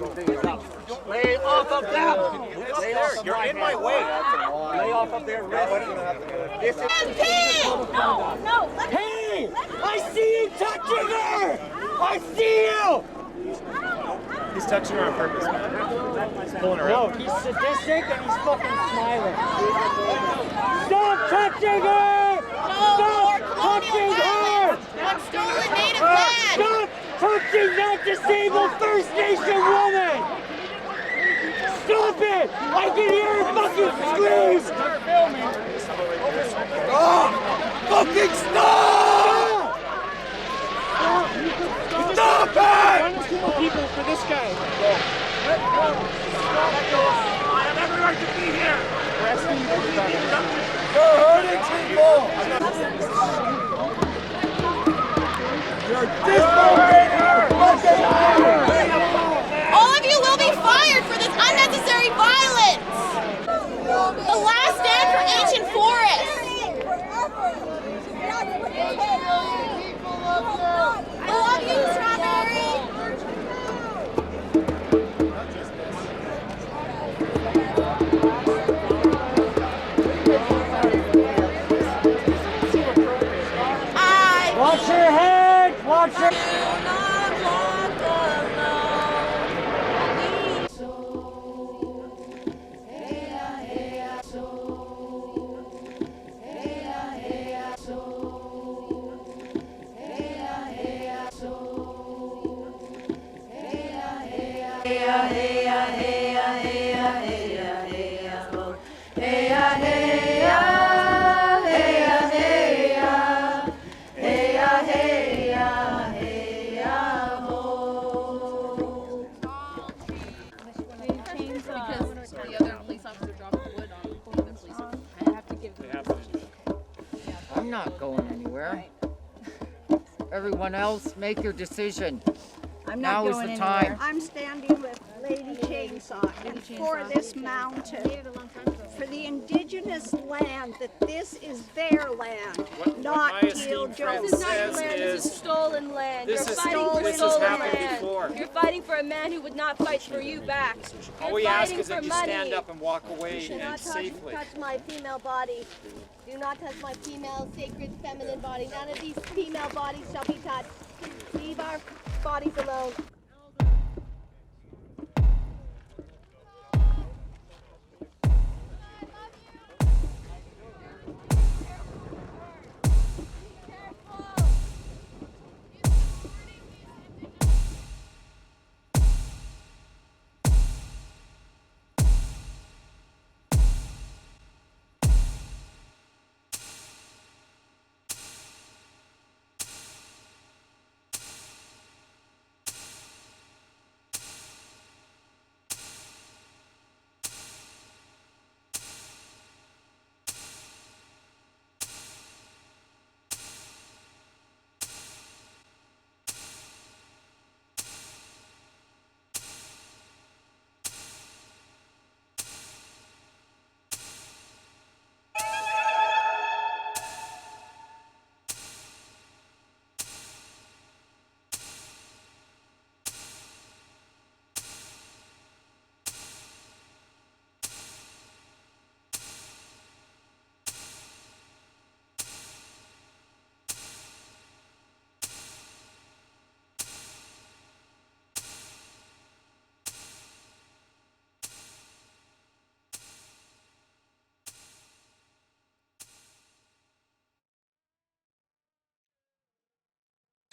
Lay off of that. You're in my way. Lay off of their wrist. No. Hey, I see you touching her. I see you. He's touching her on purpose, man. He's pulling her No, up. he's sadistic and he's fucking smiling. Stop touching her! Stop touching her! On stolen native land. Stop touching that disabled First Nation woman! Stop it! I can hear her fucking scream! Oh, fucking stop! I love you, Strawberry! Watch your head! Watch your... Because the other police officer dropped wood on the other police officer. I have to give them. I'm not going anywhere. Everyone else, make your decision. I'm not Now going is the anywhere. time. I'm standing with Lady Chainsaw and for this mountain, for the indigenous land, that this is their land, not Teal Joe's. This is not your land, this is stolen land. You're fighting for stolen land. You're fighting for a man who would not fight for you back. All You're we ask fighting is that for you money. stand up and walk away Do and not safely. touch my female body. Do not touch my female, sacred, feminine body. None of these female bodies shall be touched. Leave our bodies alone.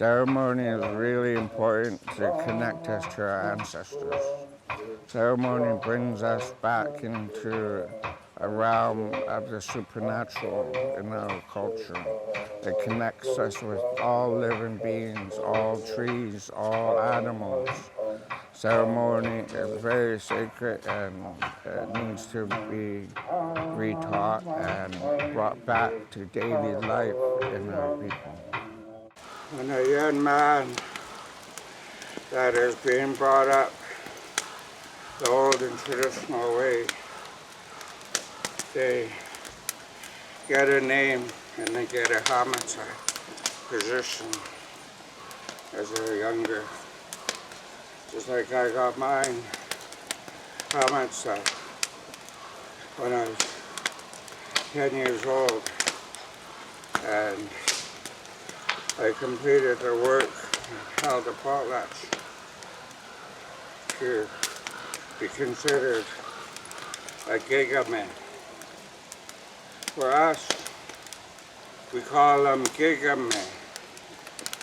Ceremony is really important to connect us to our ancestors. Ceremony brings us back into a realm of the supernatural in our culture. It connects us with all living beings, all trees, all animals. Ceremony is very sacred and it needs to be retaught and brought back to daily life in our people. When a young man that is being brought up the old and traditional way, they get a name and they get a homicide position as they're younger. Just like I got mine homicide when I was 10 years old, and I completed the work and held a potlatch to be considered a gigaman. For us, we call them gigamen,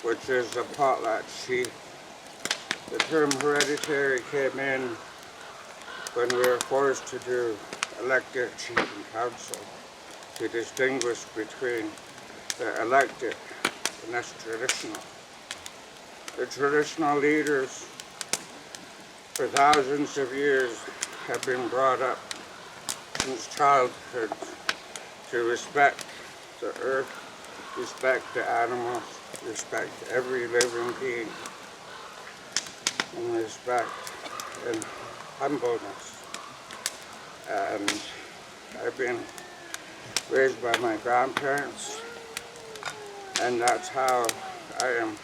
which is the potlatch chief. The term hereditary came in when we were forced to do elected chief and council to distinguish between the elected and that's traditional. The traditional leaders for thousands of years have been brought up since childhood to respect the earth, respect the animals, respect every living being, and respect and humbleness. And I've been raised by my grandparents, And that's how I am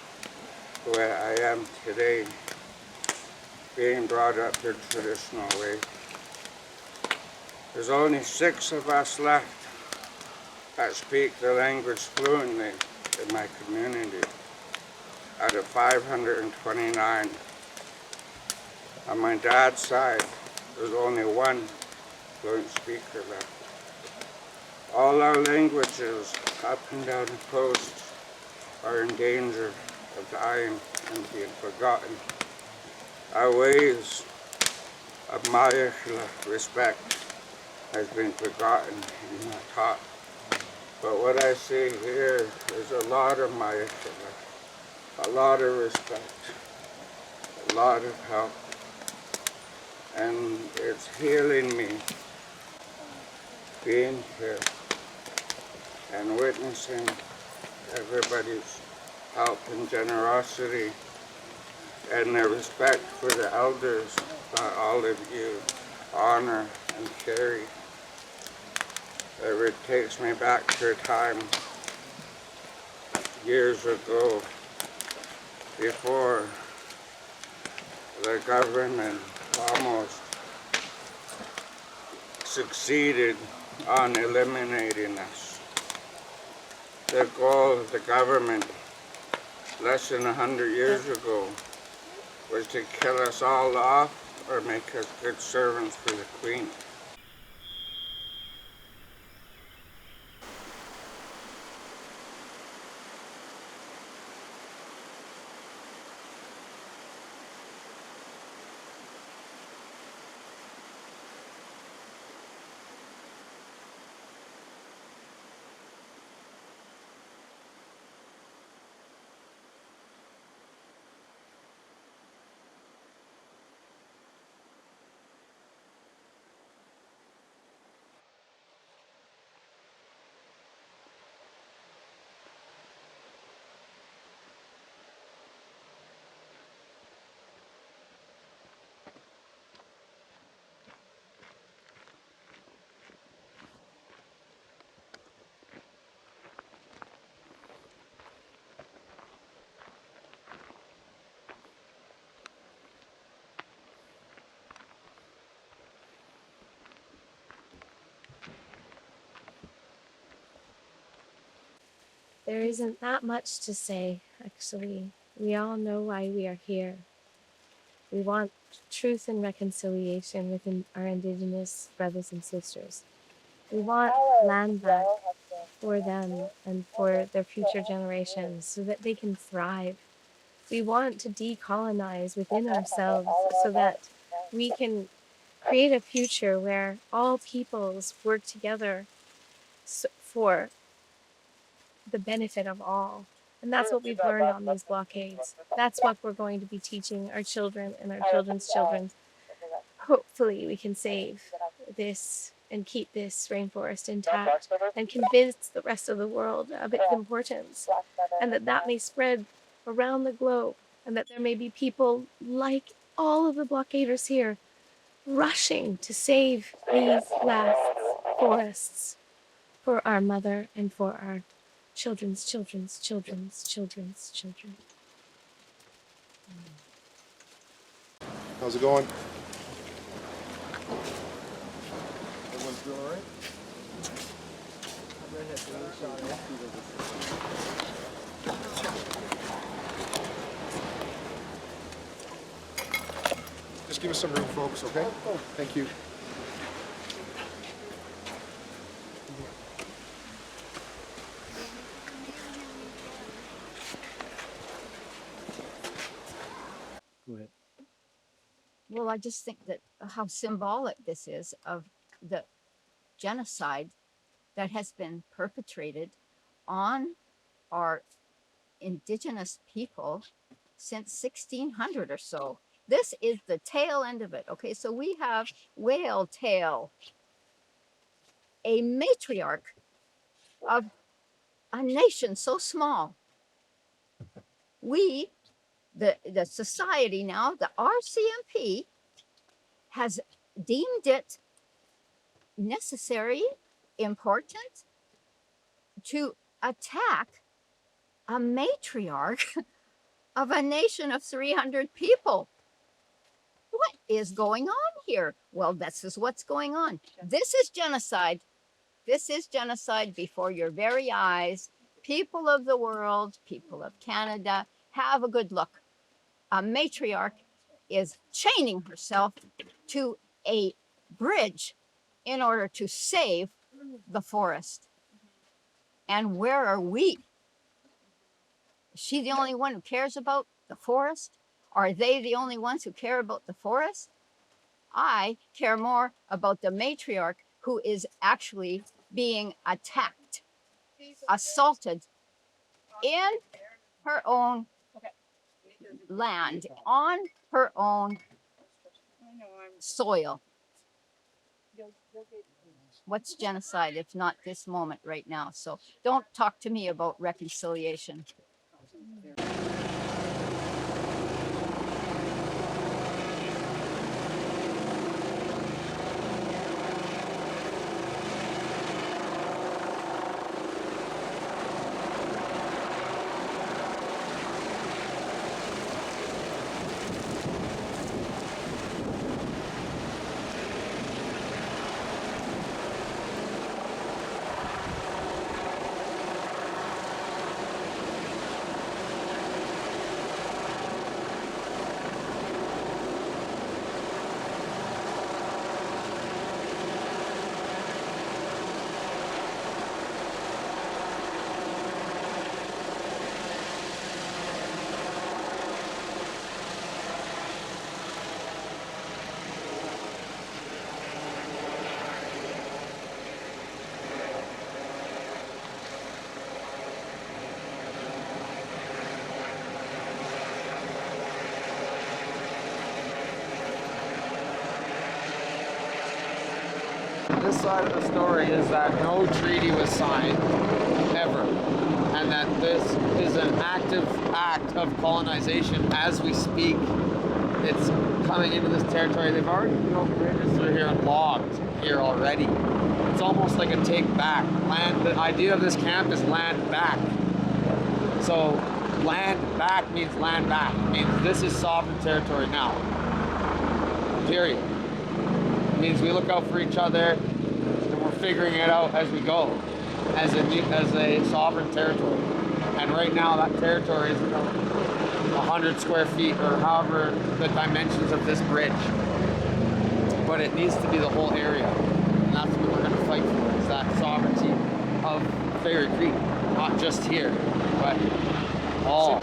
where I am today, being brought up the traditional way. There's only 6 of us left that speak the language fluently in my community out of 529. On my dad's side, there's only 1 fluent speaker left. All our languages up and down the coast are in danger of dying and being forgotten. Our ways of Mayakla respect has been forgotten and not taught. But what I see here is a lot of Mayakla, a lot of respect, a lot of help, and it's healing me being here and witnessing everybody's help and generosity and their respect for the elders that all of you honor and carry. It takes me back to a time years ago before the government almost succeeded on eliminating us. The goal of the government less than 100 years ago was to kill us all off or make us good servants for the Queen. There isn't that much to say, actually. We all know why we are here. We want truth and reconciliation within our Indigenous brothers and sisters. We want land back for them and for their future generations so that they can thrive. We want to decolonize within ourselves so that we can create a future where all peoples work together for the benefit of all. And that's what we've learned on these blockades. That's what we're going to be teaching our children and our children's children. Hopefully we can save this and keep this rainforest intact and convince the rest of the world of its importance, and that may spread around the globe, and that there may be people like all of the blockaders here rushing to save these last forests for our mother and for our children's children's children's children's children. How's it going? Everyone's doing all right? Just give us some room, folks, okay? Thank you. Go ahead. Well, I just think that how symbolic this is of the genocide that has been perpetrated on our Indigenous people since 1600 or so. This is the tail end of it. Okay, so we have Whale Tail, a matriarch of a nation so small. We, the society now, the RCMP, has deemed it necessary, important to attack a matriarch of a nation of 300 people. What is going on here? Well, this is what's going on. This is genocide. This is genocide before your very eyes. People of the world, people of Canada, have a good look. A matriarch is chaining herself to a bridge in order to save the forest. And where are we? Is she the only one who cares about the forest? Are they the only ones who care about the forest? I care more about the matriarch who is actually being attacked, assaulted in her own land, on her own soil. What's genocide if not this moment right now? So don't talk to me about reconciliation. This side of the story is that no treaty was signed, ever. And that this is an active act of colonization as we speak. It's coming into this territory. They've already built bridges through here and logged here already. It's almost like a take back. Land. The idea of this camp is land back. So land back means land back. It means this is sovereign territory now. Period. It means we look out for each other and we're figuring it out as we go, as a sovereign territory. And right now that territory is about 100 square feet or however the dimensions of this bridge. But it needs to be the whole area. And that's what we're going to fight for, is that sovereignty of Fairy Creek. Not just here, but all.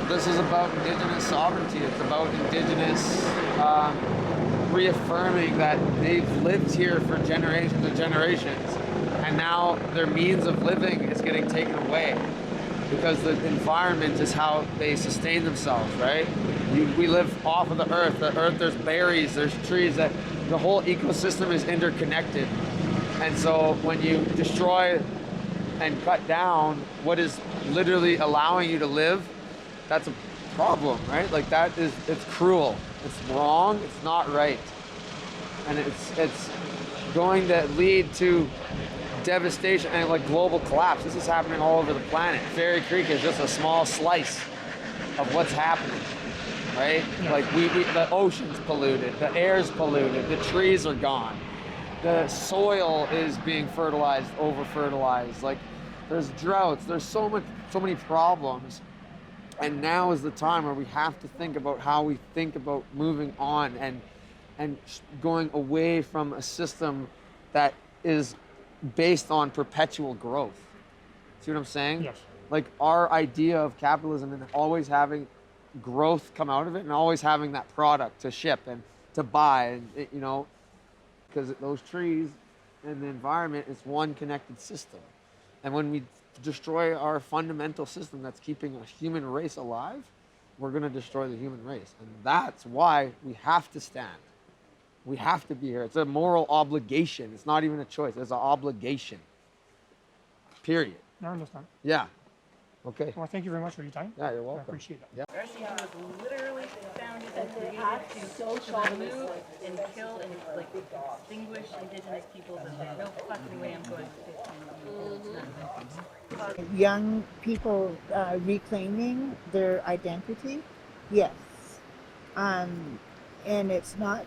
This is about Indigenous sovereignty. It's about Indigenous reaffirming that they've lived here for generations and generations, and now their means of living is getting taken away because the environment is how they sustain themselves, right? We live off of the earth. The earth, there's berries, there's trees, that the whole ecosystem is interconnected. And so when you destroy and cut down what is literally allowing you to live, that's a problem, right? Like it's cruel. It's wrong, it's not right. And it's going to lead to devastation and like global collapse. This is happening all over the planet. Fairy Creek is just a small slice of what's happening, right? Yeah. Like the ocean's polluted, the air's polluted, the trees are gone. The soil is being fertilized, over-fertilized. Like there's droughts, there's so many problems. And now is the time where we have to think about how we think about moving on and going away from a system that is based on perpetual growth. See what I'm saying? Yes. Like our idea of capitalism and always having growth come out of it and always having that product to ship and to buy, and because those trees and the environment is one connected system. And when we destroy our fundamental system that's keeping a human race alive, we're going to destroy the human race. And that's why we have to stand. We have to be here. It's a moral obligation. It's not even a choice. It's an obligation. Period. I understand. Yeah. Okay. Well, thank you very much for your time. Yeah, you're welcome. I appreciate it. Yeah. WSÁNEĆ was literally founded and created to remove and kill and extinguish Indigenous peoples, and there's no fucking way I'm going to 15 years. Young people reclaiming their identity, yes. And it's not,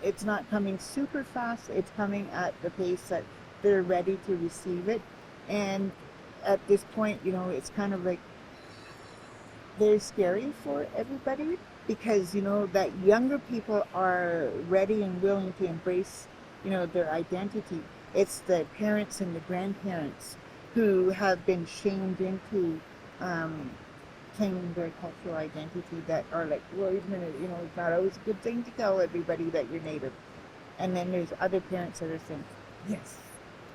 it's not coming super fast. It's coming at the pace that they're ready to receive it. And at this point, it's kind of like very scary for everybody because, that younger people are ready and willing to embrace, their identity. It's the parents and the grandparents who have been shamed into claiming their cultural identity that are like, well, wait a minute, it's not always a good thing to tell everybody that you're Native. And then there's other parents that are saying,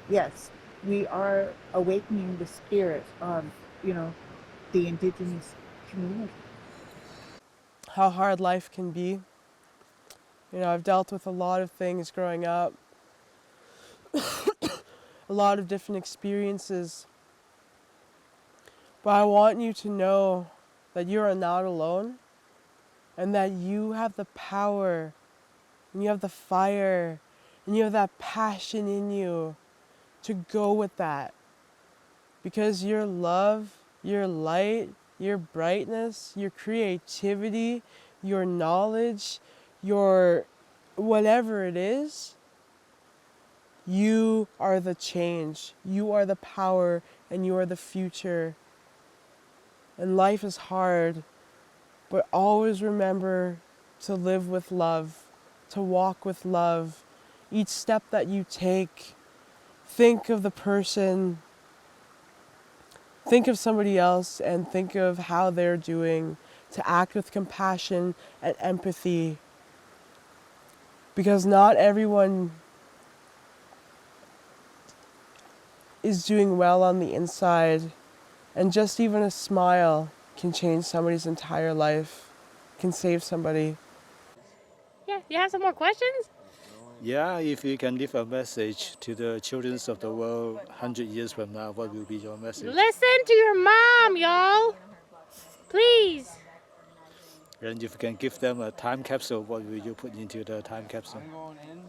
yes, we are awakening the spirit of, the Indigenous community. How hard life can be. I've dealt with a lot of things growing up, a lot of different experiences. But I want you to know that you are not alone and that you have the power and you have the fire and you have that passion in you to go with that. Because your love, your light, your brightness, your creativity, your knowledge, your whatever it is, you are the change. You are the power and you are the future. And life is hard, but always remember to live with love, to walk with love. Each step that you take, think of the person, think of somebody else, and think of how they're doing, to act with compassion and empathy. Because not everyone is doing well on the inside. And just even a smile can change somebody's entire life, can save somebody. Yeah, you have some more questions? Yeah, if you can leave a message to the children of the world 100 years from now, what will be your message? Listen to your mom, y'all. Please. And if you can give them a time capsule, what will you put into the time capsule?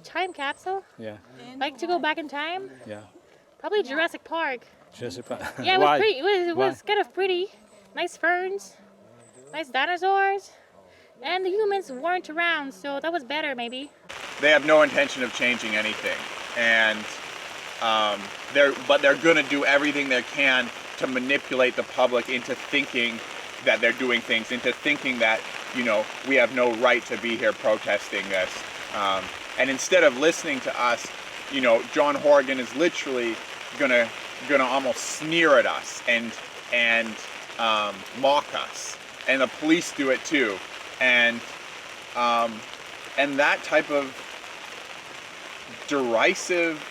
Time capsule? Yeah. Like to go back in time? Yeah. Probably Jurassic Park. Jurassic Park. Yeah, it was pretty. It was kind of pretty. Nice ferns, nice dinosaurs, and the humans weren't around, so that was better maybe. They have no intention of changing anything, and they're going to do everything they can to manipulate the public into thinking that they're doing things, into thinking that we have no right to be here protesting this. And instead of listening to us, John Horgan is literally gonna almost sneer at us and mock us, and the police do it too, and that type of derisive,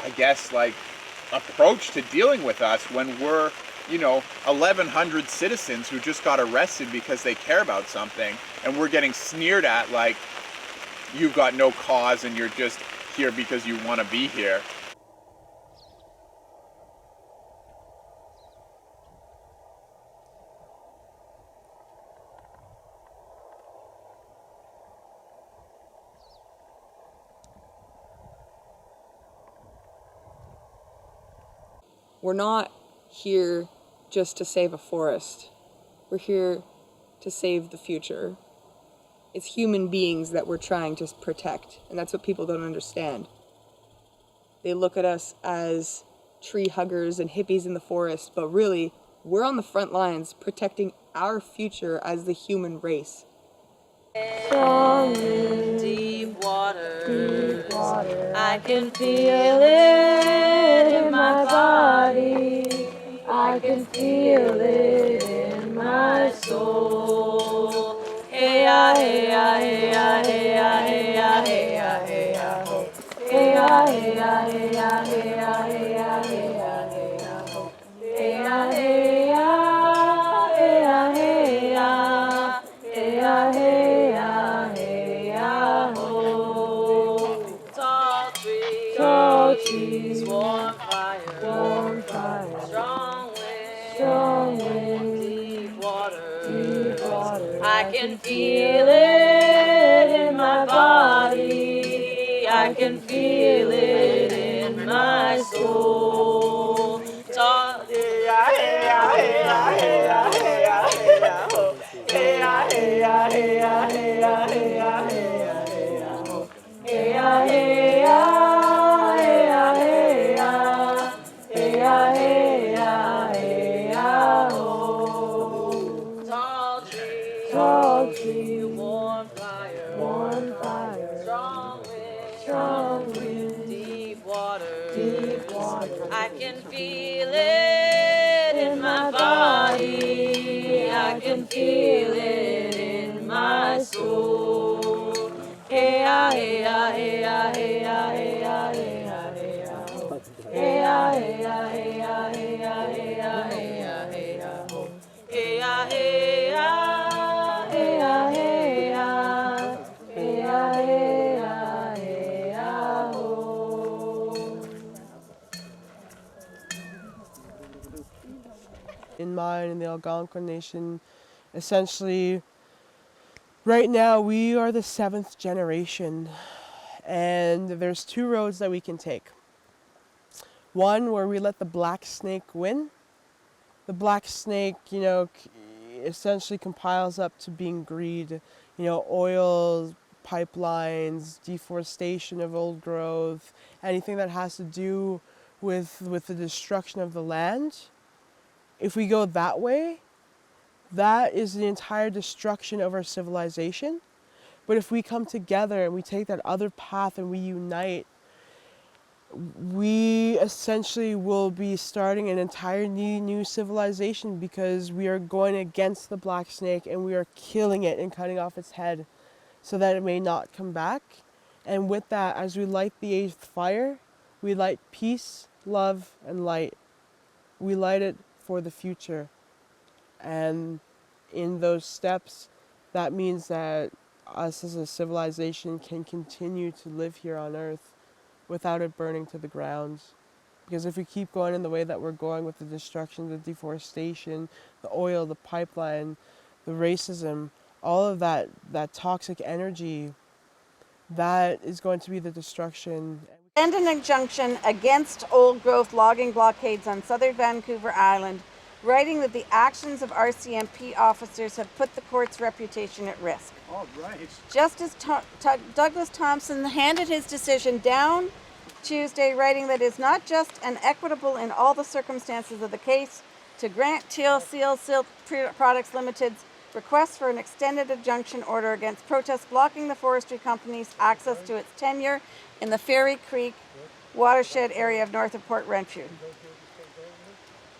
I guess, like approach to dealing with us when we're 1,100 citizens who just got arrested because they care about something, and we're getting sneered at like you've got no cause and you're just here because you want to be here. We're not here just to save a forest. We're here to save the future. It's human beings that we're trying to protect, and that's what people don't understand. They look at us as tree huggers and hippies in the forest, but really, we're on the front lines protecting our future as the human race. Deep waters, I can feel it in my body, I can feel it in my soul. Hey ya, hey ya, hey ya, hey ya, hey ya, hey ya, hey ya, ho. Hey ya, hey ya, hey ya, hey ya, hey ya, hey ya, hey ya, ho. Hey ya, hey ya, hey ya, hey ya, hey ya, hey ya, hey ya, ho. Tall trees, warm fire, strong can feel it in my body. I can feel it in my soul. Tall tree, warm fire, strong wind, deep water. I can feel it in my body. I can feel it in my soul. Hey ya, hey ya, hey ya, hey ya, hey ya, hey ya, hey ya. Hey ya, hey ya, hey ya, hey ya, hey ya, hey ya, hey ya. Hey ya, hey ya, hey ya, hey ya, hey ya, hey ya, hey ya, ho. In mine and the Algonquin Nation, essentially, right now we are the 7th generation, and there's 2 roads that we can take. One where we let the black snake win. The black snake, essentially compiles up to being greed, oil, pipelines, deforestation of old growth, anything that has to do with the destruction of the land. If we go that way, that is the entire destruction of our civilization. But if we come together and we take that other path and we unite, we essentially will be starting an entirely new civilization, because we are going against the black snake and we are killing it and cutting off its head so that it may not come back. And with that, as we light the 8th fire, we light peace, love, and light. We light it for the future. And in those steps, that means that us as a civilization can continue to live here on Earth without it burning to the ground. Because if we keep going in the way that we're going with the destruction, the deforestation, the oil, the pipeline, the racism, all of that toxic energy, that is going to be the destruction. And an injunction against old-growth logging blockades on southern Vancouver Island, writing that the actions of RCMP officers have put the court's reputation at risk. All right. Justice Douglas Thompson handed his decision down Tuesday, writing that it is not just and equitable in all the circumstances of the case to grant TLC Silk Products Limited's request for an extended injunction order against protests blocking the forestry company's access to its tenure in the Fairy Creek watershed area of north of Port Renfrew.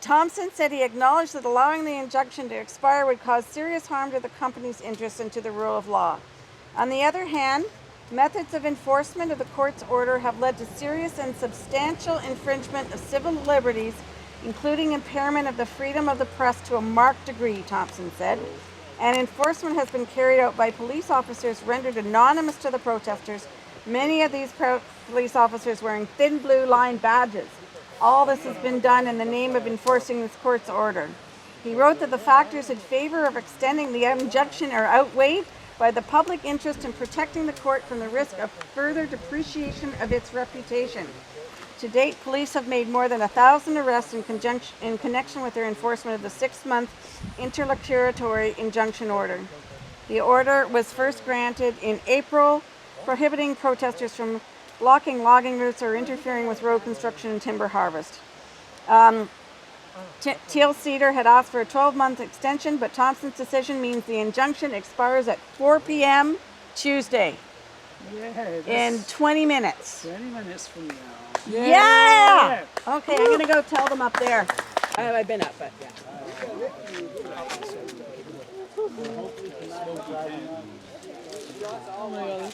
Thompson said he acknowledged that allowing the injunction to expire would cause serious harm to the company's interests and to the rule of law. On the other hand, methods of enforcement of the court's order have led to serious and substantial infringement of civil liberties, including impairment of the freedom of the press to a marked degree, Thompson said. And enforcement has been carried out by police officers rendered anonymous to the protesters, many of these police officers wearing thin blue line badges. All this has been done in the name of enforcing this court's order. He wrote that the factors in favor of extending the injunction are outweighed by the public interest in protecting the court from the risk of further depreciation of its reputation. To date, police have made more than 1,000 arrests in connection with their enforcement of the 6-month interlocutory injunction order. The order was first granted in April, prohibiting protesters from blocking logging routes or interfering with road construction and timber harvest. Teal Cedar had asked for a 12-month extension, but Thompson's decision means the injunction expires at 4 p.m. Tuesday. In 20 minutes. 20 minutes from now. Yeah! Okay, I'm gonna go tell them up there. I've been up, but yeah.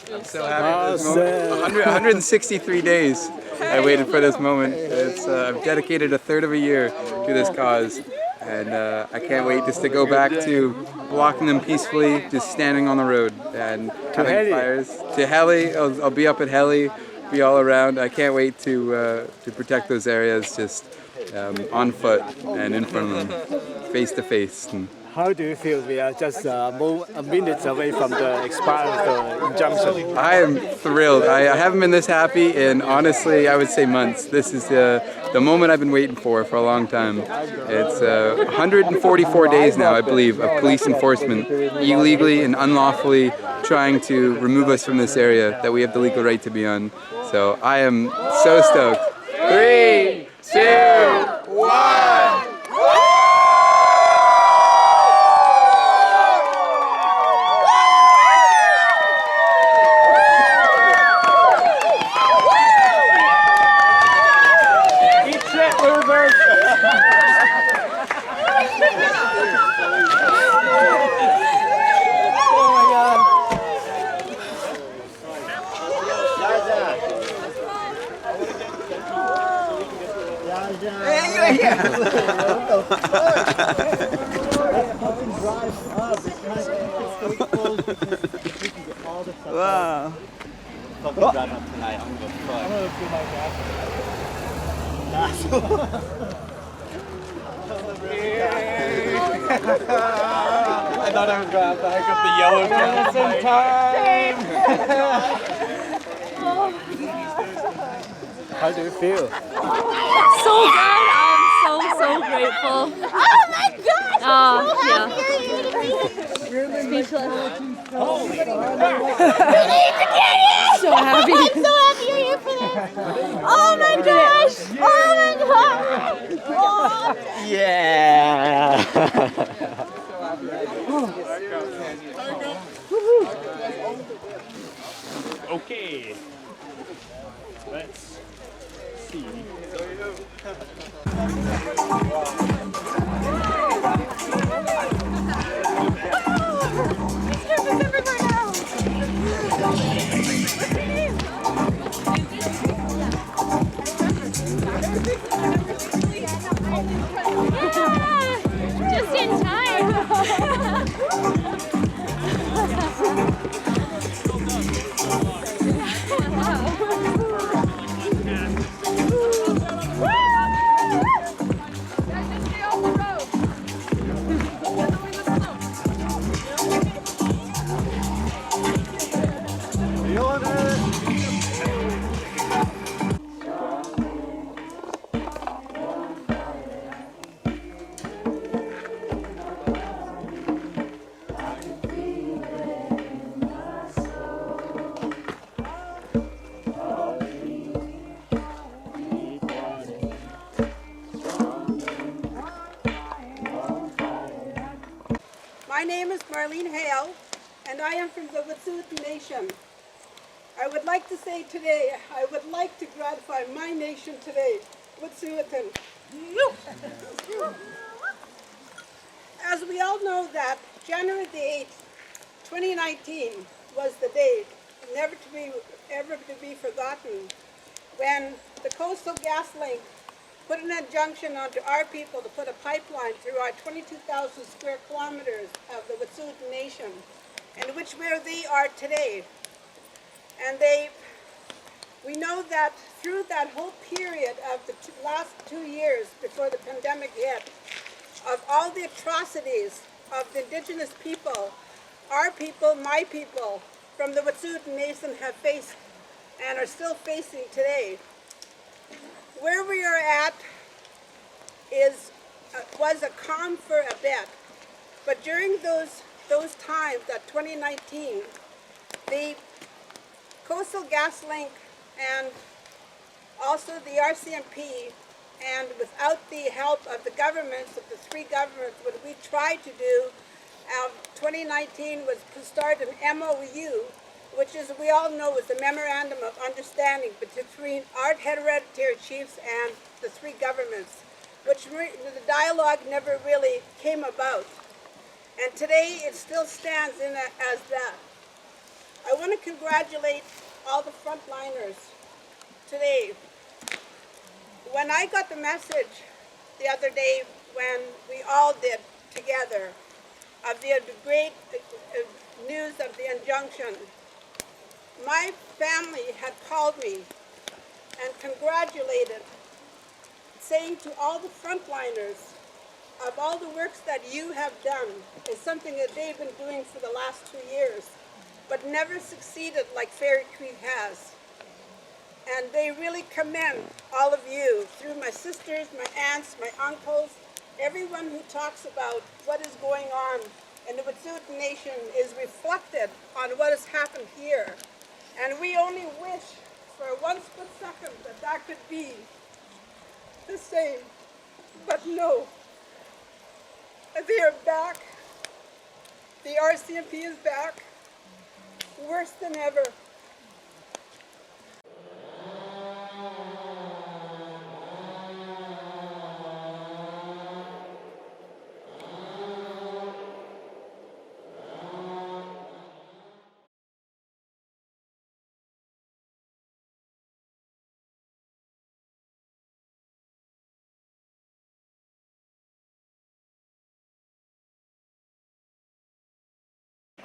I'm so happy for this moment. 163 days I waited for this moment. I've dedicated a third of a year to this cause, and I can't wait just to go back to blocking them peacefully, just standing on the road and having fires. To Heli, I'll be up at Heli, be all around. I can't wait to protect those areas just on foot and in front of them, face to face. How do you feel? We are just minutes away from the expiry of the injunction. I am thrilled. I haven't been this happy in, honestly, I would say months. This is the moment I've been waiting for a long time. It's 144 days now, I believe, of police enforcement illegally and unlawfully trying to remove us from this area that we have the legal right to be on. So I am so stoked. 3, 2, 1! Wow. Fucking drive up tonight. I'm gonna fuck. I'm gonna do my I thought I was gonna have to hike up the yellow in time. How do you feel? So good. I'm so grateful. Oh my gosh! Yeah. Speechless. So happy. I'm so happy you're here for this. Oh my gosh! Oh my gosh! Oh. Yeah. Okay. Let's see. Just in time. My name is Marlene Hale, and I am from the Wet'suwet'en Nation. I would like to say today, I would like to gratify my nation today, Wet'suwet'en. As we all know that January the 8th, 2019 was the day, never to be forgotten, when the Coastal Gas Link put an injunction onto our people to put a pipeline through our 22,000 square kilometers of the Wet'suwet'en Nation, and where they are today. And we know that through that whole period of the last 2 years before the pandemic hit, of all the atrocities of the Indigenous people, our people, my people, from the Wet'suwet'en Nation have faced and are still facing today. Where we are at was a calm for a bit, but during those times, that 2019, the Coastal Gas Link and also the RCMP, and without the help of the governments, of the three governments, what we tried to do, 2019 was to start an MOU, which is, we all know, is a memorandum of understanding between our hereditary chiefs and the three governments, which the dialogue never really came about. And today it still stands as that. I want to congratulate all the frontliners today. When I got the message the other day, when we all did together, of the great news of the injunction, my family had called me and congratulated, saying to all the frontliners of all the works that you have done is something that they've been doing for the last 2 years, but never succeeded like Fairy Creek has. And they really commend all of you, through my sisters, my aunts, my uncles, everyone who talks about what is going on in the Wet'suwet'en Nation is reflected on what has happened here. And we only wish for one split second that that could be the same. But no, they are back. The RCMP is back, worse than ever.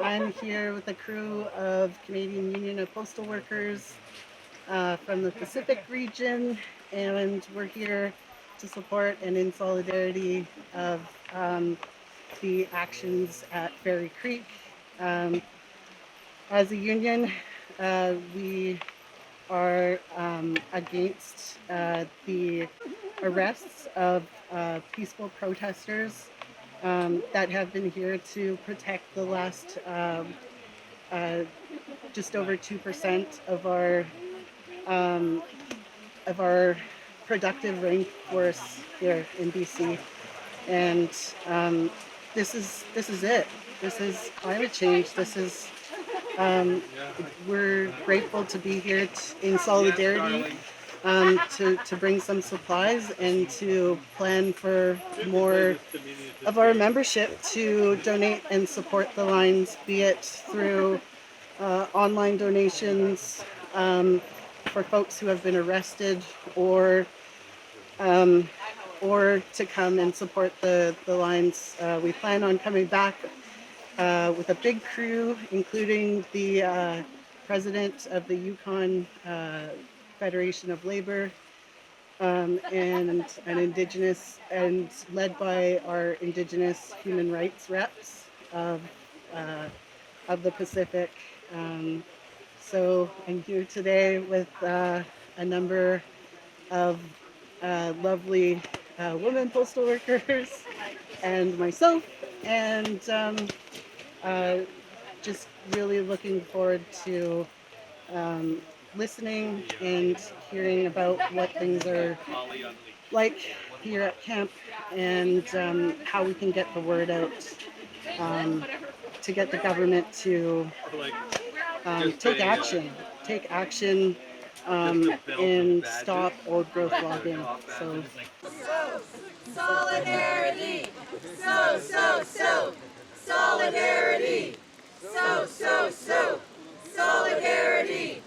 I'm here with a crew of Canadian Union of Postal Workers from the Pacific region, and we're here to support and in solidarity of the actions at Fairy Creek. As a union, we are against the arrests of peaceful protesters that have been here to protect the last just over 2% of our productive rainforest here in BC, and this is it. This is climate change. This is we're grateful to be here in solidarity to bring some supplies and to plan for more of our membership to donate and support the lines, be it through online donations for folks who have been arrested, or to come and support the lines. We plan on coming back with a big crew, including the president of the Yukon Federation of Labor, and an Indigenous, and led by our Indigenous human rights reps of the Pacific. So I'm here today with a number of lovely women postal workers and myself, and just really looking forward to listening and hearing about what things are like here at camp, and how we can get the word out to get the government to take action and stop old growth logging. So Solidarity! So! Solidarity! So! Solidarity!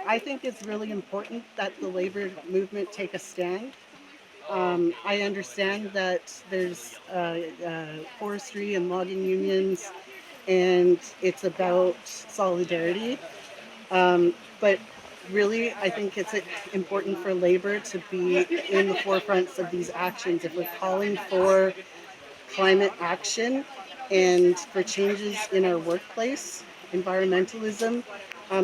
I think it's really important that the labor movement take a stand. I understand that there's forestry and logging unions, and it's about solidarity. But really, I think it's important for labor to be in the forefronts of these actions. If we're calling for climate action and for changes in our workplace, environmentalism,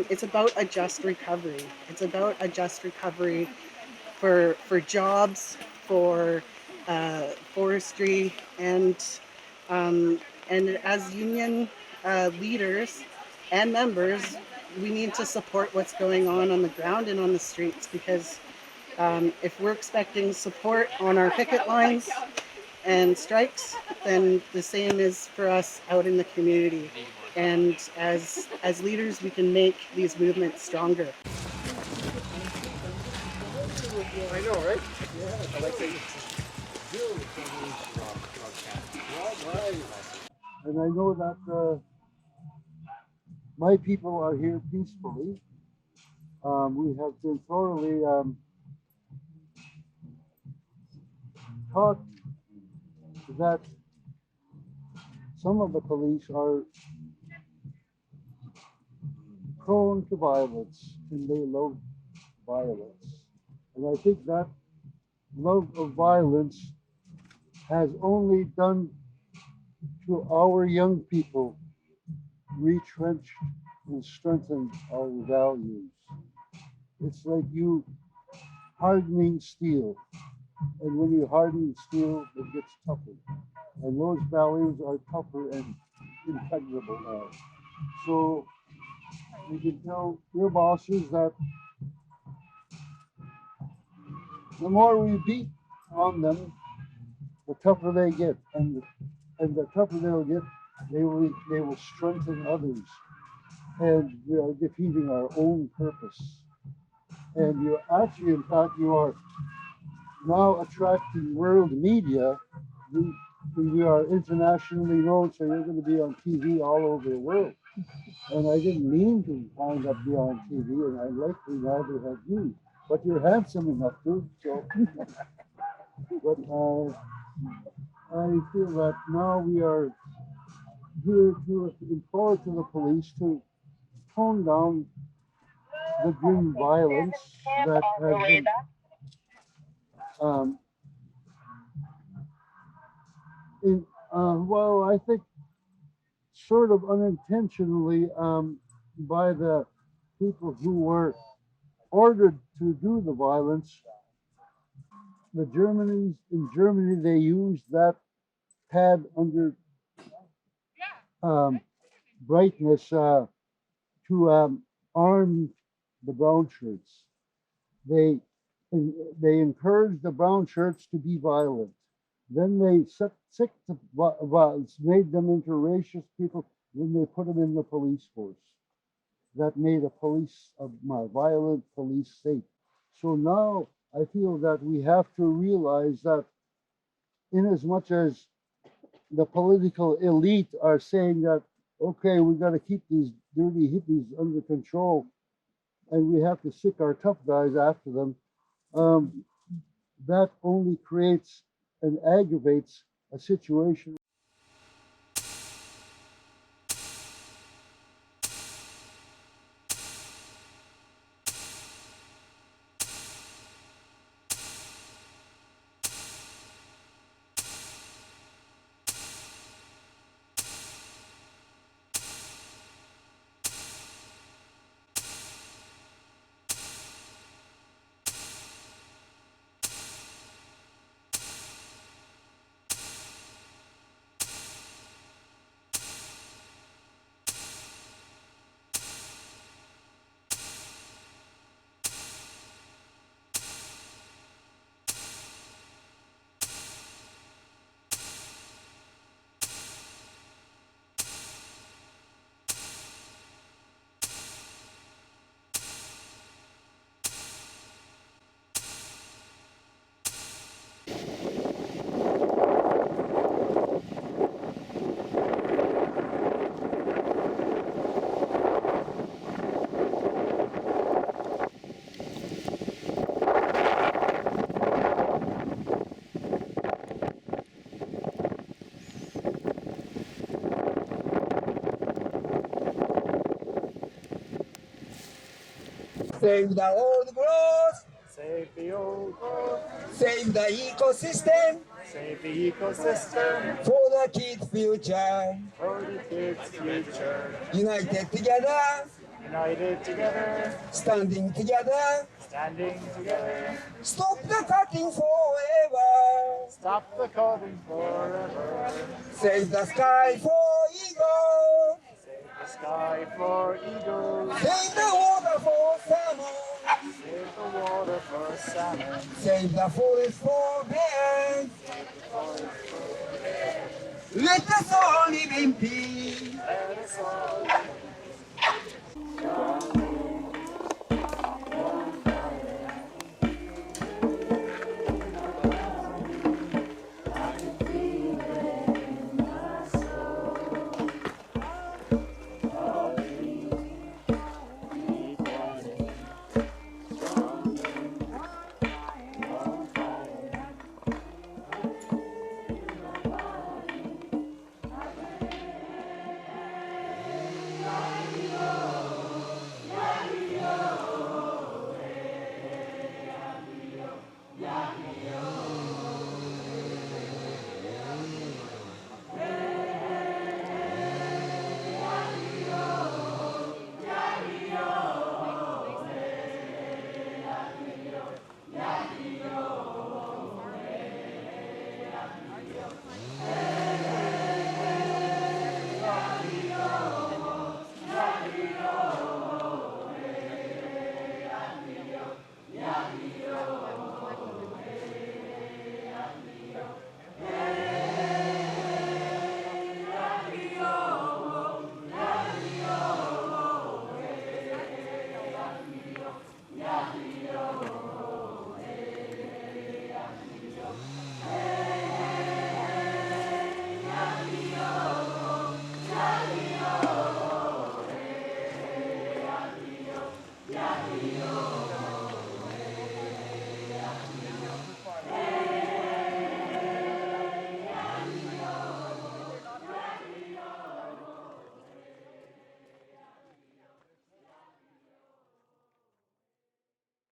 it's about a just recovery. It's about a just recovery for jobs, for forestry, and as union leaders and members, we need to support what's going on the ground and on the streets, because if we're expecting support on our picket lines and strikes, then the same is for us out in the community. And as leaders, we can make these movements stronger. I know, right? Yeah, I like that. And I know that my people are here peacefully. We have been thoroughly taught that some of the police are prone to violence, and they love violence. And I think that love of violence has only done to our young people retrench and strengthen our values. It's like you hardening steel. And when you harden steel, it gets tougher. And those values are tougher and impenetrable now. So you can tell your bosses that the more we beat on them, the tougher they get. And the tougher they'll get, they will strengthen others. And we are defeating our own purpose. And you actually, in fact, you are now attracting world media. We are internationally known, so you're going to be on TV all over the world. And I didn't mean to wind up be on TV, and I likely neither have you. But you're handsome enough to, so. But I feel that now we are here to implore to the police to tone down the grim violence that has been well, I think sort of unintentionally by the people who were ordered to do the violence. In Germany, they used that pad under brightness to arm the brown shirts. They encouraged the brown shirts to be violent. Then they made them into racist people. Then they put them in the police force. That made a violent police state. So now I feel that we have to realize that in as much as the political elite are saying that, okay, we've got to keep these dirty hippies under control and we have to sick our tough guys after them, that only creates and aggravates a situation. Save the old growth. Save the old growth. Save the ecosystem. Save the ecosystem. For the kids' future. For the kids' future. United together. United together. Standing together. Standing together. Stop the cutting forever. Stop the cutting forever. Save the sky for eagles. Save the sky for eagles. Save the water for salmon. Save the water for salmon. Save the forest for bears. Let us all live in peace. Let us all live in peace. Yo